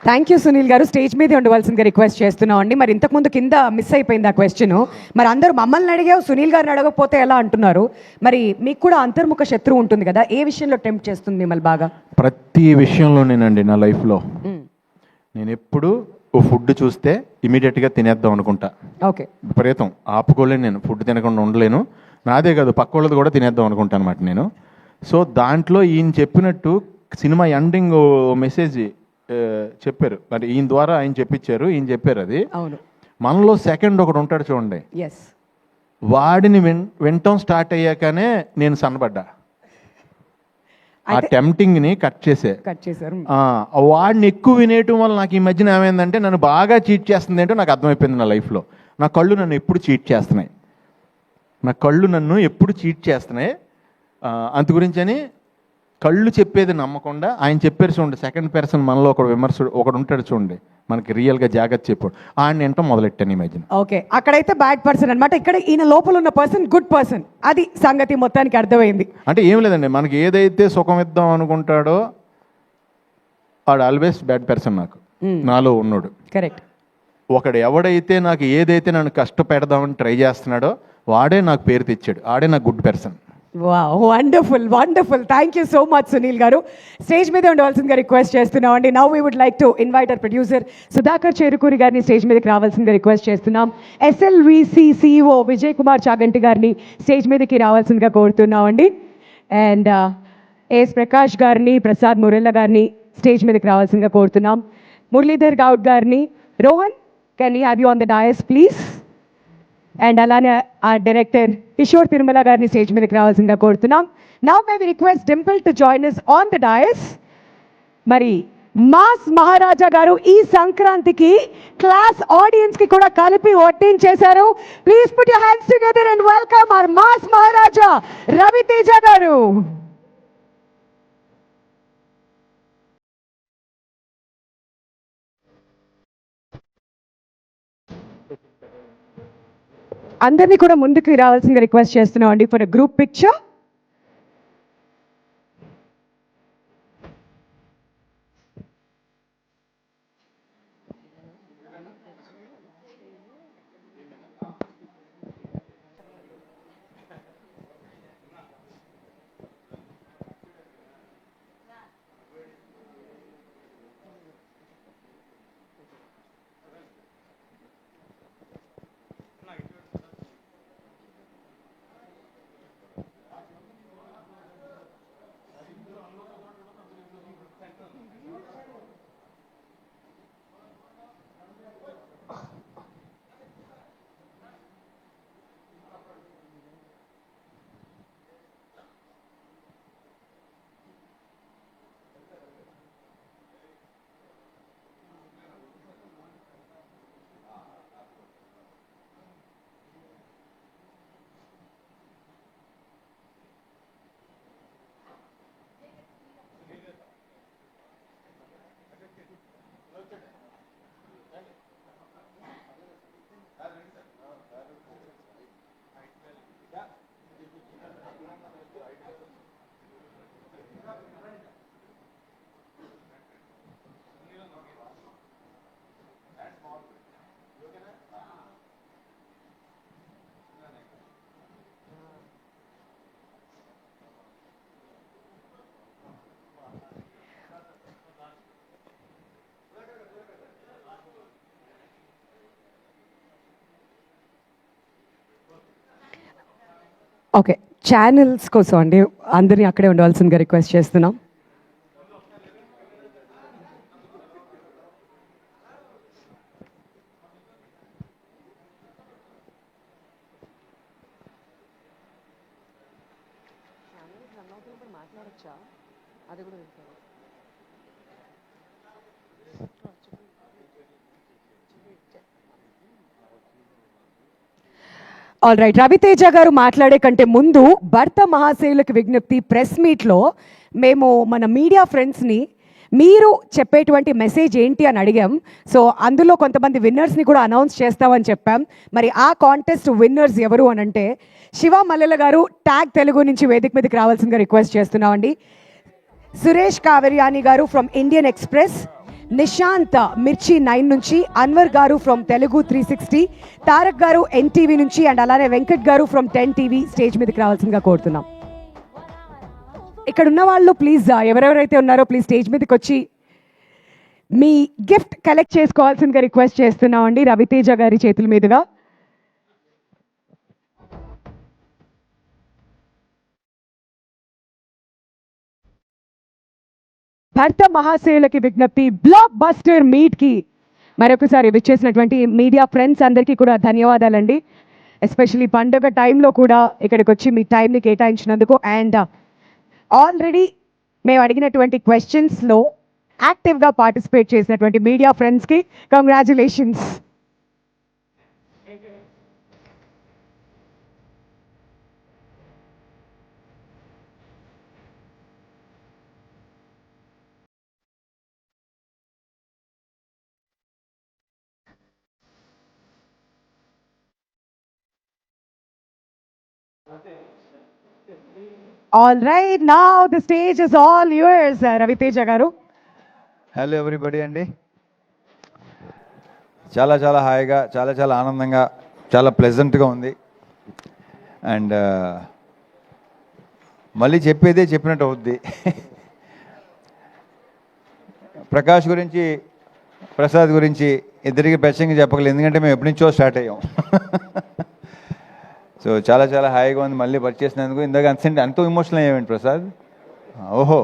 Thank you Sunil garu. Stage మీదే ఉండవలసిందిగా రిక్వెస్ట్ చేస్తున్నాం అండి. మరి ఇంతకుముందు కింద మిస్ అయిపోయింది ఆ క్వశ్చన్. మరి అందరూ మమ్మల్ని అడిగావు, సునీల్ గారిని అడగకపోతే ఎలా అంటున్నారు. మరి మీకు కూడా అంతర్ముఖ శత్రువు ఉంటుంది కదా, ఏ విషయంలో టెంప్ట్ చేస్తుంది మిమ్మల్ని బాగా? ప్రతి విషయంలోనేనండి. నా లైఫ్లో నేను ఎప్పుడు ఓ ఫుడ్ చూస్తే ఇమీడియట్గా తినేద్దాం అనుకుంటా. ఓకే, విపరీతం ఆపుకోలేను నేను, ఫుడ్ తినకుండా ఉండలేను. నాదే కాదు పక్క వాళ్ళది కూడా తినేద్దాం అనుకుంటాను అనమాట నేను. సో దాంట్లో ఈయన చెప్పినట్టు సినిమా ఎండింగ్ మెసేజ్ చెప్పారు, మరి ఈయన ద్వారా ఆయన చెప్పించారు, ఈయన చెప్పారు. అది అవును, మనలో సెకండ్ ఒకడు ఉంటాడు చూడండి, వాడిని వినటం స్టార్ట్ అయ్యాకనే నేను సన్నబడ్డా. ఆ టెంప్టింగ్ని కట్ చేశారు. వాడిని ఎక్కువ వినేయటం వల్ల నాకు ఈ మధ్యన ఏమైందంటే నన్ను బాగా చీట్ చేస్తుంది ఏంటో నాకు అర్థమైపోయింది. నా లైఫ్లో నా కళ్ళు నన్ను ఎప్పుడు చీట్ చేస్తున్నాయి, అందు గురించి అని కళ్ళు చెప్పేది నమ్మకుండా ఆయన చెప్పారు చూడండి. సెకండ్ పర్సన్ మనలో ఒక విమర్శుడు ఒకడు ఉంటాడు చూడండి, మనకి రియల్గా జాగ్రత్త చెప్పాడు. ఆయన ఏంటో మొదలెట్టాను ఈ మధ్యన. ఓకే, అక్కడైతే బ్యాడ్ పర్సన్ అనమాట, ఇక్కడ ఈయన లోపల ఉన్న పర్సన్ గుడ్ పర్సన్. అది సంగతి మొత్తానికి అర్థమైంది. అంటే ఏం లేదండి, మనకి ఏదైతే సుఖం ఇద్దాం అనుకుంటాడో వాడు ఆల్వేస్ బ్యాడ్ పర్సన్ నాకు, నాలో ఉన్నాడు. కరెక్ట్. ఒకడు ఎవడైతే నాకు ఏదైతే నన్ను కష్టపెడదామని ట్రై చేస్తున్నాడో వాడే నాకు పేరు తెచ్చాడు, ఆడే నాకు good person. Wonderful wonderful. Thank you so much Sunil garu. Stage మీద ఉండవలసిందిగా రిక్వెస్ట్ చేస్తున్నాం అండి. Now we would like to invite our producer Sudhakar Cherukuri గారిని స్టేజ్ మీదకి రావాల్సిందిగా రిక్వెస్ట్ చేస్తున్నాం. SLVC CEO విజయ్ కుమార్ చాగంటి గారిని స్టేజ్ మీదకి రావాల్సిందిగా కోరుతున్నాం అండి. అండ్ ఎస్ ప్రకాష్ గారిని, ప్రసాద్ మురెల్ల గారిని స్టేజ్ మీదకి రావాల్సిందిగా కోరుతున్నాం. మురళీధర్ గౌడ్ గారిని, Rohan can you have you on the dais please. And అలానే ఆ డైరెక్టర్ కిషోర్ తిరుమల గారిని స్టేజ్ మీదకి రావాల్సిందిగా కోరుతున్నాం. Now may we request Dimple to join us on the dais. మరి మాస్ మహారాజా గారు ఈ సంక్రాంతికి క్లాస్ ఆడియన్స్ కి కూడా కలిపి వడ్డించేశారు. Please put your hands together and welcome our mass Maharaja Ravi Teja garu. అందరినీ కూడా ముందుకు రావాల్సిందిగా రిక్వెస్ట్ చేస్తున్నాం అండి for group picture. Okay, channels కోసం అండి అందరినీ అక్కడే ఉండవలసిందిగా రిక్వెస్ట్ చేస్తున్నాం. ఆల్ రైట్, రవితేజ గారు మాట్లాడే కంటే ముందు భర్త మహాశయులకు విజ్ఞప్తి ప్రెస్ మీట్లో మేము మన మీడియా ఫ్రెండ్స్ని మీరు చెప్పేటువంటి మెసేజ్ ఏంటి అని అడిగాం. సో అందులో కొంతమంది విన్నర్స్ని కూడా అనౌన్స్ చేస్తామని చెప్పాం. మరి ఆ కాంటెస్ట్ విన్నర్స్ ఎవరు అని అంటే శివ మల్లెల గారు ట్యాగ్ తెలుగు నుంచి వేదిక మీదకి రావాల్సిందిగా రిక్వెస్ట్ చేస్తున్నామండి. సురేష్ కావేర్యాని గారు ఫ్రమ్ ఇండియన్ ఎక్స్ప్రెస్, నిశాంత్ మిర్చి 9 నుంచి, అన్వర్ గారు ఫ్రమ్ తెలుగు 360, తారక్ గారు ఎన్టీవీ నుంచి, అండ్ అలానే వెంకట్ గారు ఫ్రమ్ 10 టీవీ స్టేజ్ మీదకి రావాల్సిందిగా కోరుతున్నాం. ఇక్కడ ఉన్న వాళ్ళు ప్లీజ్ ఎవరెవరైతే ఉన్నారో ప్లీజ్ స్టేజ్ మీదకి వచ్చి మీ గిఫ్ట్ కలెక్ట్ చేసుకోవాల్సిందిగా రిక్వెస్ట్ చేస్తున్నామండి రవితేజ గారి చేతుల మీదుగా. భర్త మహాశయులకి విజ్ఞప్తి బ్లాక్ బస్టర్ మీట్కి మరొకసారి విచ్చేసినటువంటి మీడియా ఫ్రెండ్స్ అందరికీ కూడా ధన్యవాదాలండి. ఎస్పెషలీ పండుగ టైంలో కూడా ఇక్కడికి వచ్చి మీ టైంని కేటాయించినందుకు. అండ్ ఆల్రెడీ మేము అడిగినటువంటి క్వశ్చన్స్లో యాక్టివ్గా పార్టిసిపేట్ చేసినటువంటి మీడియా ఫ్రెండ్స్కి congratulations. All right, now the stage is all yours, Raviteja garu. Hello everybody అండి. చాలా చాలా హాయిగా, చాలా చాలా ఆనందంగా, చాలా ప్లెజెంట్గా ఉంది. అండ్ మళ్ళీ చెప్పేదే చెప్పినట్టు అవుద్ది. ప్రకాష్ గురించి, ప్రసాద్ గురించి ఇద్దరికి ప్రత్యేకంగా చెప్పగలేదు, ఎందుకంటే మేము ఎప్పటి నుంచో స్టార్ట్ అయ్యాం. సో చాలా చాలా హాయిగా ఉంది మళ్ళీ పరిచేసినందుకు. ఇందాక అంత ఎమోషనల్ అయ్యామండి ప్రసాద్. ఓహో,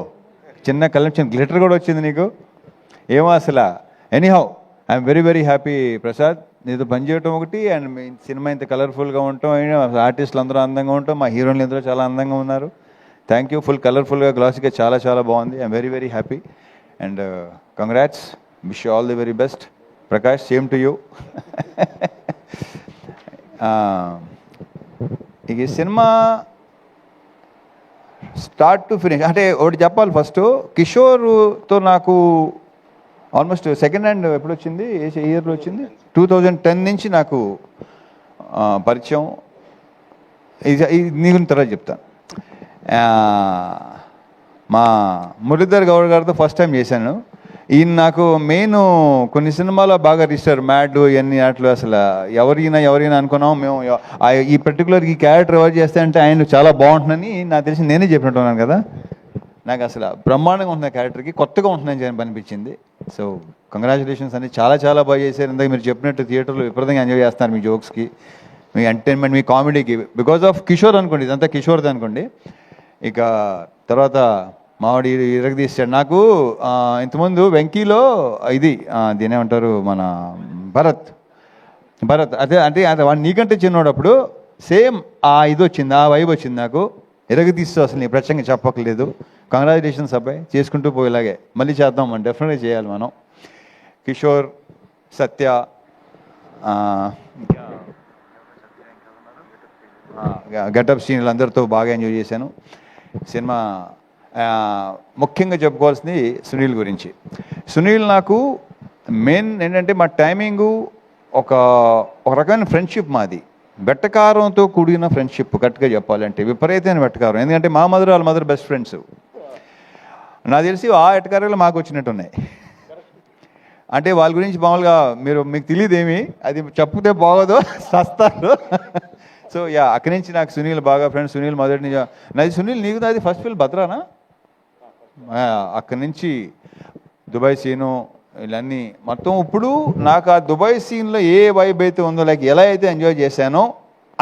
చిన్న కలెక్షన్ గ్లిటర్ కూడా వచ్చింది నీకు, ఏమో అసలు. Anyhow I'm very very happy Prasad, నీతో పనిచేయటం ఒకటి, అండ్ మీ సినిమా ఇంత కలర్ఫుల్గా ఉండటం, ఆర్టిస్టులు అందరూ అందంగా ఉండటం, మా హీరోయిన్లు అందరూ చాలా అందంగా ఉన్నారు. Thank you. ఫుల్ కలర్ఫుల్గా, గ్లాసీగా చాలా చాలా బాగుంది. I'm very very happy and congrats. Wish all the very best Prakash. Same to you. ఇక ఈ సినిమా స్టార్ట్ టు ఫినిష్ అంటే ఒకటి చెప్పాలి. ఫస్ట్ కిషోర్తో నాకు ఆల్మోస్ట్ సెకండ్ హ్యాండ్ ఎప్పుడు వచ్చింది, ఏ ఇయర్లో వచ్చింది, 2010 నుంచి నాకు పరిచయం. ఇది నీ గురించి తర్వాత చెప్తాను. మా మురళీధర్ గౌడ్ గారితో ఫస్ట్ టైం చేశాను. ఈయన నాకు మెయిన్ కొన్ని సినిమాలో బాగా రిజిస్టర్, మ్యాడ్ ఇవన్నీ అట్లు అసలు ఎవరైనా అనుకున్నాం మేము. ఈ పర్టికులర్ ఈ క్యారెక్టర్ ఎవరు చేస్తే అంటే ఆయన చాలా బాగుంటుందని నాకు తెలిసి నేనే చెప్పినట్టున్నాను కదా. నాకు అసలు బ్రహ్మాండంగా ఉంటుంది క్యారెక్టర్కి, కొత్తగా ఉంటుందని అనిపించింది. సో కంగ్రాచులేషన్స్ అండి, చాలా చాలా బాగా చేశారు. ఇందాక మీరు చెప్పినట్టు థియేటర్లో విపరీతంగా ఎంజాయ్ చేస్తున్నారు మీ జోక్స్కి, మీ ఎంటర్టైన్మెంట్, మీ కామెడీకి, బికాజ్ ఆఫ్ కిషోర్ అనుకోండి, ఇదంతా కిషోర్ది అనుకోండి. ఇక తర్వాత మావాడు ఇరగదీశాడు. నాకు ఇంతకుముందు వెంకీలో ఇది దీని ఏమంటారు, మన భరత్ అదే అంటే వాడు నీకంటే చిన్నోడప్పుడు సేమ్ ఇది వచ్చింది, ఆ వైబ్ వచ్చింది నాకు. ఇరగదీస్తూ అసలు నీ ప్రత్యేకంగా చెప్పక్కర్లేదు. కంగ్రాచులేషన్స్ అబ్బాయి, చేసుకుంటూ పోయేలాగే మళ్ళీ చేద్దాం, మనం డెఫినెట్గా చేయాలి మనం. కిషోర్, సత్య, గెటప్ సీన్లు అందరితో బాగా ఎంజాయ్ చేశాను సినిమా. ముఖ్యంగా చెప్పుకోవాల్సింది సునీల్ గురించి. సునీల్ నాకు మెయిన్ ఏంటంటే మా టైమింగు ఒక రకమైన ఫ్రెండ్షిప్ మాది, వెట్టకారంతో కూడిన ఫ్రెండ్షిప్. కరెక్ట్గా చెప్పాలంటే విపరీతమైన వెట్టకారం, ఎందుకంటే మా మదర్ వాళ్ళ మదర్ బెస్ట్ ఫ్రెండ్స్. నాకు తెలిసి ఆ వెట్టకారాలు మాకు వచ్చినట్టున్నాయి. అంటే వాళ్ళ గురించి మామూలుగా మీకు తెలియదేమి, అది చెప్తే బాగోదు, సస్తారు. సో అక్కడి నుంచి నాకు సునీల్ బాగా ఫ్రెండ్స్. సునీల్ మొదటి నుంచి నాది సునీల్, నీకు నాది ఫస్ట్ ఫిల్మ్ భద్రానా. అక్కడి నుంచి దుబాయ్ సీను ఇవన్నీ మొత్తం. ఇప్పుడు నాకు ఆ దుబాయ్ సీన్లో ఏ వైబ్ అయితే ఉందో, లైక్ ఎలా అయితే ఎంజాయ్ చేశానో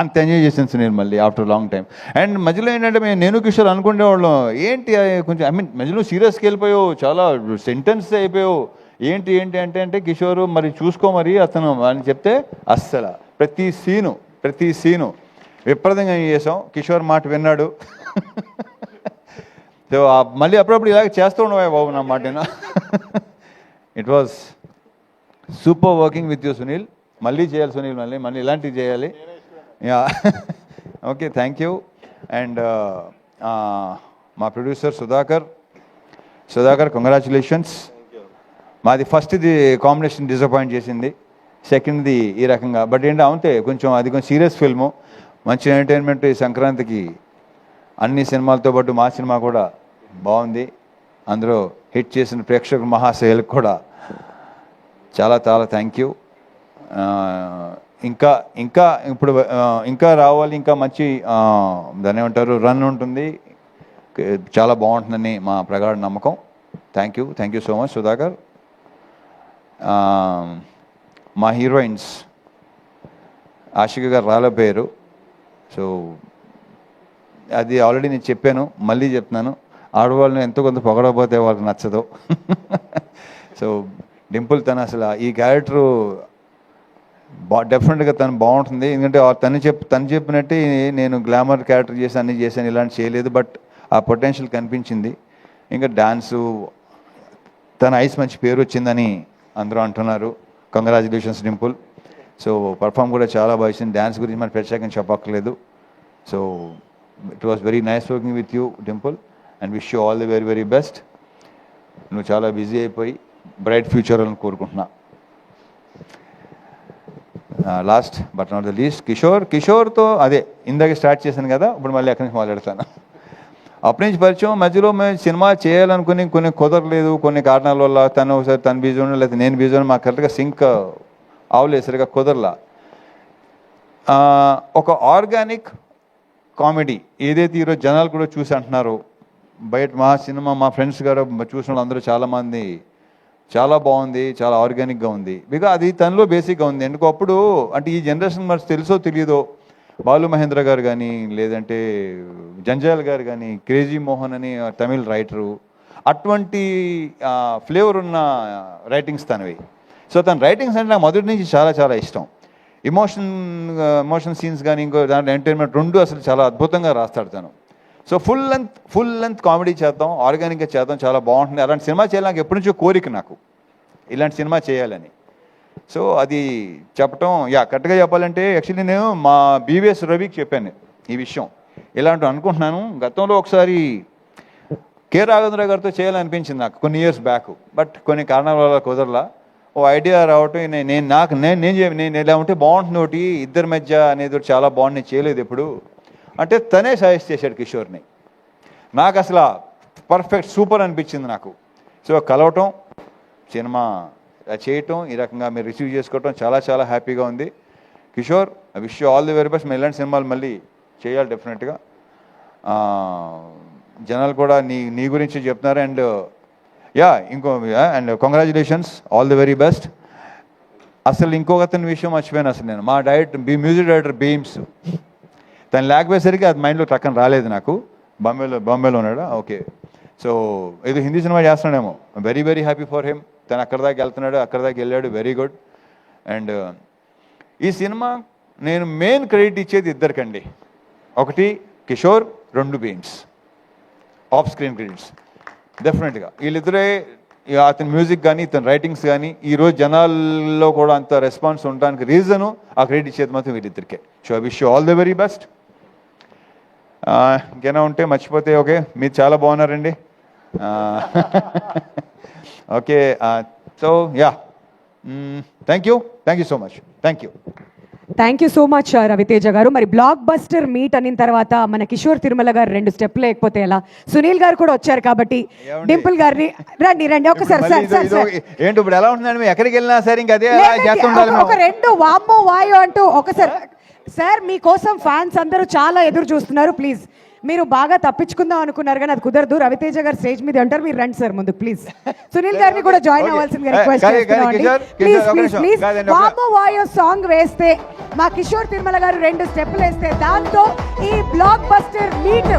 అంత ఎంజాయ్ చేశాను సునీల్ మళ్ళీ ఆఫ్టర్ లాంగ్ టైం. అండ్ మధ్యలో ఏంటంటే నేను కిషోర్ అనుకునేవాళ్ళం, ఏంటి కొంచెం మధ్యలో సీరియస్కి వెళ్ళిపోయావు, చాలా సెంటెన్స్ అయిపోయావు, ఏంటి అంటే కిషోర్ మరి చూసుకో మరి అతను అని చెప్తే అస్సలు ప్రతి సీను విపరీతంగా చేసాం. కిషోర్ మాట విన్నాడు. సో మళ్ళీ అప్పుడప్పుడు ఇలాగ చేస్తూ ఉండవా బాబు నా మాట. It was super working with you Sunil. మళ్ళీ చేయాలి సునీల్, మళ్ళీ ఇలాంటివి చేయాలి. Yeah okay, thank you. And మా ప్రొడ్యూసర్ సుధాకర్ కంగ్రాచులేషన్స్. మాది ఫస్ట్ది కాంబినేషన్ డిసప్పాయింట్ చేసింది, సెకండ్ది ఈ రకంగా. బట్ ఏంటంటే అంతే, కొంచెం అది కొంచెం సీరియస్ ఫిల్ము, మంచి ఎంటర్టైన్మెంట్. ఈ సంక్రాంతికి అన్ని సినిమాలతో పాటు మా సినిమా కూడా బాగుంది. అందులో హిట్ చేసిన ప్రేక్షకుల మహాశైలకు కూడా చాలా చాలా థ్యాంక్ యూ. ఇంకా ఇంకా ఇప్పుడు ఇంకా రావాలి, ఇంకా మంచి దాన్ని ఏమంటారు రన్ ఉంటుంది, చాలా బాగుంటుందని మా ప్రగాఢ నమ్మకం. Thank you so much Sudhakar. మా హీరోయిన్స్ ఆషిక గారు రాలేపోయారు. సో అది ఆల్రెడీ నేను చెప్పాను, మళ్ళీ చెప్తున్నాను, ఆడవాళ్ళని ఎంతో కొంత పొగడకపోతే వాళ్ళకి నచ్చదు. సో డింపుల్ తను అసలు ఈ క్యారెక్టరు డెఫినెట్గా తను బాగుంటుంది. ఎందుకంటే తను చెప్పినట్టే నేను గ్లామర్ క్యారెక్టర్ చేశాను, అన్నీ చేశాను, ఇలాంటి చేయలేదు. బట్ ఆ పొటెన్షియల్ కనిపించింది. ఇంకా డాన్సు, తన ఐస్ మంచి పేరు వచ్చిందని అందరూ అంటున్నారు. కంగ్రాచులేషన్స్ డింపుల్. సో పర్ఫామ్ కూడా చాలా బాగా ఇచ్చింది. డ్యాన్స్ గురించి మనం ప్రత్యేకంగా చెప్పక్కర్లేదు. So it was very nice working with you Dimple and wish you all the very very best. నువ్వు చాలా బిజీ అయిపోయి బ్రైట్ ఫ్యూచర్ అని కోరుకుంటున్నా. Last but not the least కిషోర్తో అదే ఇందాక స్టార్ట్ చేశాను కదా, ఇప్పుడు మళ్ళీ అక్కడి నుంచి మొదలెడతాను. అప్పటి నుంచి పరిచయం, మధ్యలో మేము సినిమా చేయాలనుకుని కొన్ని కుదరలేదు, కొన్ని కారణాల వల్ల. తను ఒకసారి తను బిజీ ఉండడం, లేకపోతే నేను బిజీ ఉండడం, మాకు కరెక్ట్గా సింక్ అవలేదు, సరిగా కుదరలా. ఒక ఆర్గానిక్ కామెడీ ఏదైతే ఈరోజు జనాలు కూడా చూసి అంటున్నారు, బయట మా సినిమా మా ఫ్రెండ్స్ గారు చూసిన వాళ్ళు అందరూ చాలామంది చాలా బాగుంది, చాలా ఆర్గానిక్గా ఉంది. బికాజ్ అది తనలో బేసిక్గా ఉంది. ఎందుకు అప్పుడు అంటే ఈ జనరేషన్ మరి తెలుసో తెలియదో, బాలు మహేంద్ర గారు కానీ, లేదంటే జంజాల్ గారు కానీ, క్రేజీ మోహన్ అని తమిళ్ రైటరు, అటువంటి ఫ్లేవర్ ఉన్న రైటింగ్స్ తనవి. సో తన రైటింగ్స్ అంటే నాకు మొదటి నుంచి చాలా చాలా ఇష్టం. ఎమోషన్ సీన్స్ కానీ ఇంకో దాంట్లో ఎంటర్టైన్మెంట్ రెండు అసలు చాలా అద్భుతంగా రాస్తాడు తను. సో ఫుల్ లెంత్ కామెడీ చేద్దాం, ఆర్గానిక్గా చేద్దాం, చాలా బాగుంటుంది. అలాంటి సినిమా చేయాలి నాకు ఎప్పటి నుంచో కోరిక, నాకు ఇలాంటి సినిమా చేయాలని. సో అది చెప్పటం కరెక్ట్గా చెప్పాలంటే యాక్చువల్లీ నేను మా బీవీఎస్ రవికి చెప్పాను ఈ విషయం. ఇలాంటి అనుకుంటున్నాను, గతంలో ఒకసారి కె రాఘవేంద్ర గారితో చేయాలనిపించింది నాకు కొన్ని ఇయర్స్ బ్యాక్. బట్ కొన్ని కారణాల వల్ల కుదరలా. ఓ ఐడియా రావటం, నేను ఇలా ఉంటే బాగుంటుంది, ఒకటి ఇద్దరి మధ్య అనేది చాలా బాగుంది, నేను చేయలేదు ఎప్పుడు అంటే తనే సజెస్ట్ చేశాడు కిషోర్ని. నాకు అసలు పర్ఫెక్ట్ సూపర్ అనిపించింది నాకు. సో కలవటం, సినిమా చేయటం, ఈ రకంగా మీరు రిసీవ్ చేసుకోవటం చాలా చాలా హ్యాపీగా ఉంది. Kishore, I wish you all the very best. మేము ఇలాంటి సినిమాలు మళ్ళీ చేయాలి డెఫినెట్గా. జనాలు కూడా నీ గురించి చెప్తున్నారు. And and congratulations, all the very best. అసలు ఇంకొక అతని విషయం మర్చిపోయాను అసలు నేను. మా మ్యూజిక్ డైరెక్టర్ బీమ్స్, తను లేకపోయేసరికి అది మైండ్లో టక్కన రాలేదు నాకు. బాంబేలో ఉన్నాడా? ఓకే. సో ఏదో హిందీ సినిమా చేస్తున్నాడేమో. Very very happy for him. తను అక్కడ దాకా వెళ్తున్నాడు, అక్కడ దాకా వెళ్ళాడు, వెరీ గుడ్. అండ్ ఈ సినిమా నేను మెయిన్ క్రెడిట్ ఇచ్చేది ఇద్దరికండి. ఒకటి కిషోర్, రెండు బీమ్స్. ఆఫ్ స్క్రీన్ క్రెడిట్స్ డెఫినెట్గా వీళ్ళిద్దరే. అతని మ్యూజిక్ కానీ ఇతని రైటింగ్స్ కానీ ఈరోజు జనాల్లో కూడా అంత రెస్పాన్స్ ఉండడానికి రీజను ఆ క్రెడిట్ ఇచ్చేది మాత్రం వీళ్ళిద్దరికే. So I wish you all the very best. ఇంకేనా ఉంటే మర్చిపోతే ఓకే. మీరు చాలా బాగున్నారండి. Okay. So thank you so much. Thank you so much Ravi Teja garu. మరి బ్లాక్ బస్టర్ మీట్ అనిన తర్వాత మన కిషోర్ తిరుమల గారు రెండు స్టెప్లు లేకపోతే ఎలా? సునీల్ గారు కూడా వచ్చారు కాబట్టి డింపుల్ గారిని రండి ఒకసారి. ఏంటి ఇప్పుడు ఎలా ఉంటుందండి? ఎక్కడికి వెళ్ళినా సరే ఇంకా అదే ఒక రెండు వామ్మో వాయో అంటూ ఒకసారి. సార్ మీకోసం ఫ్యాన్స్ అందరూ చాలా ఎదురు చూస్తున్నారు. ప్లీజ్, మీరు బాగా తప్పించుకుందాం అనుకున్నారు కానీ అది కుదరదు. రవితేజ గారు స్టేజ్ మీద ఉంటారు, మీరు రండి సార్ ముందు ప్లీజ్. సునీల్ గారిని కూడా జాయిన్ అవ్వాల్సిందిగా రిక్వెస్ట్ చేస్తున్నాం. ప్లీజ్ వామో వాయో సాంగ్ వేస్తే మా కిషోర్ తిరుమల గారు రెండు స్టెప్పులు వేస్తే దాంతో ఈ బ్లాక్ బస్టర్ మీట్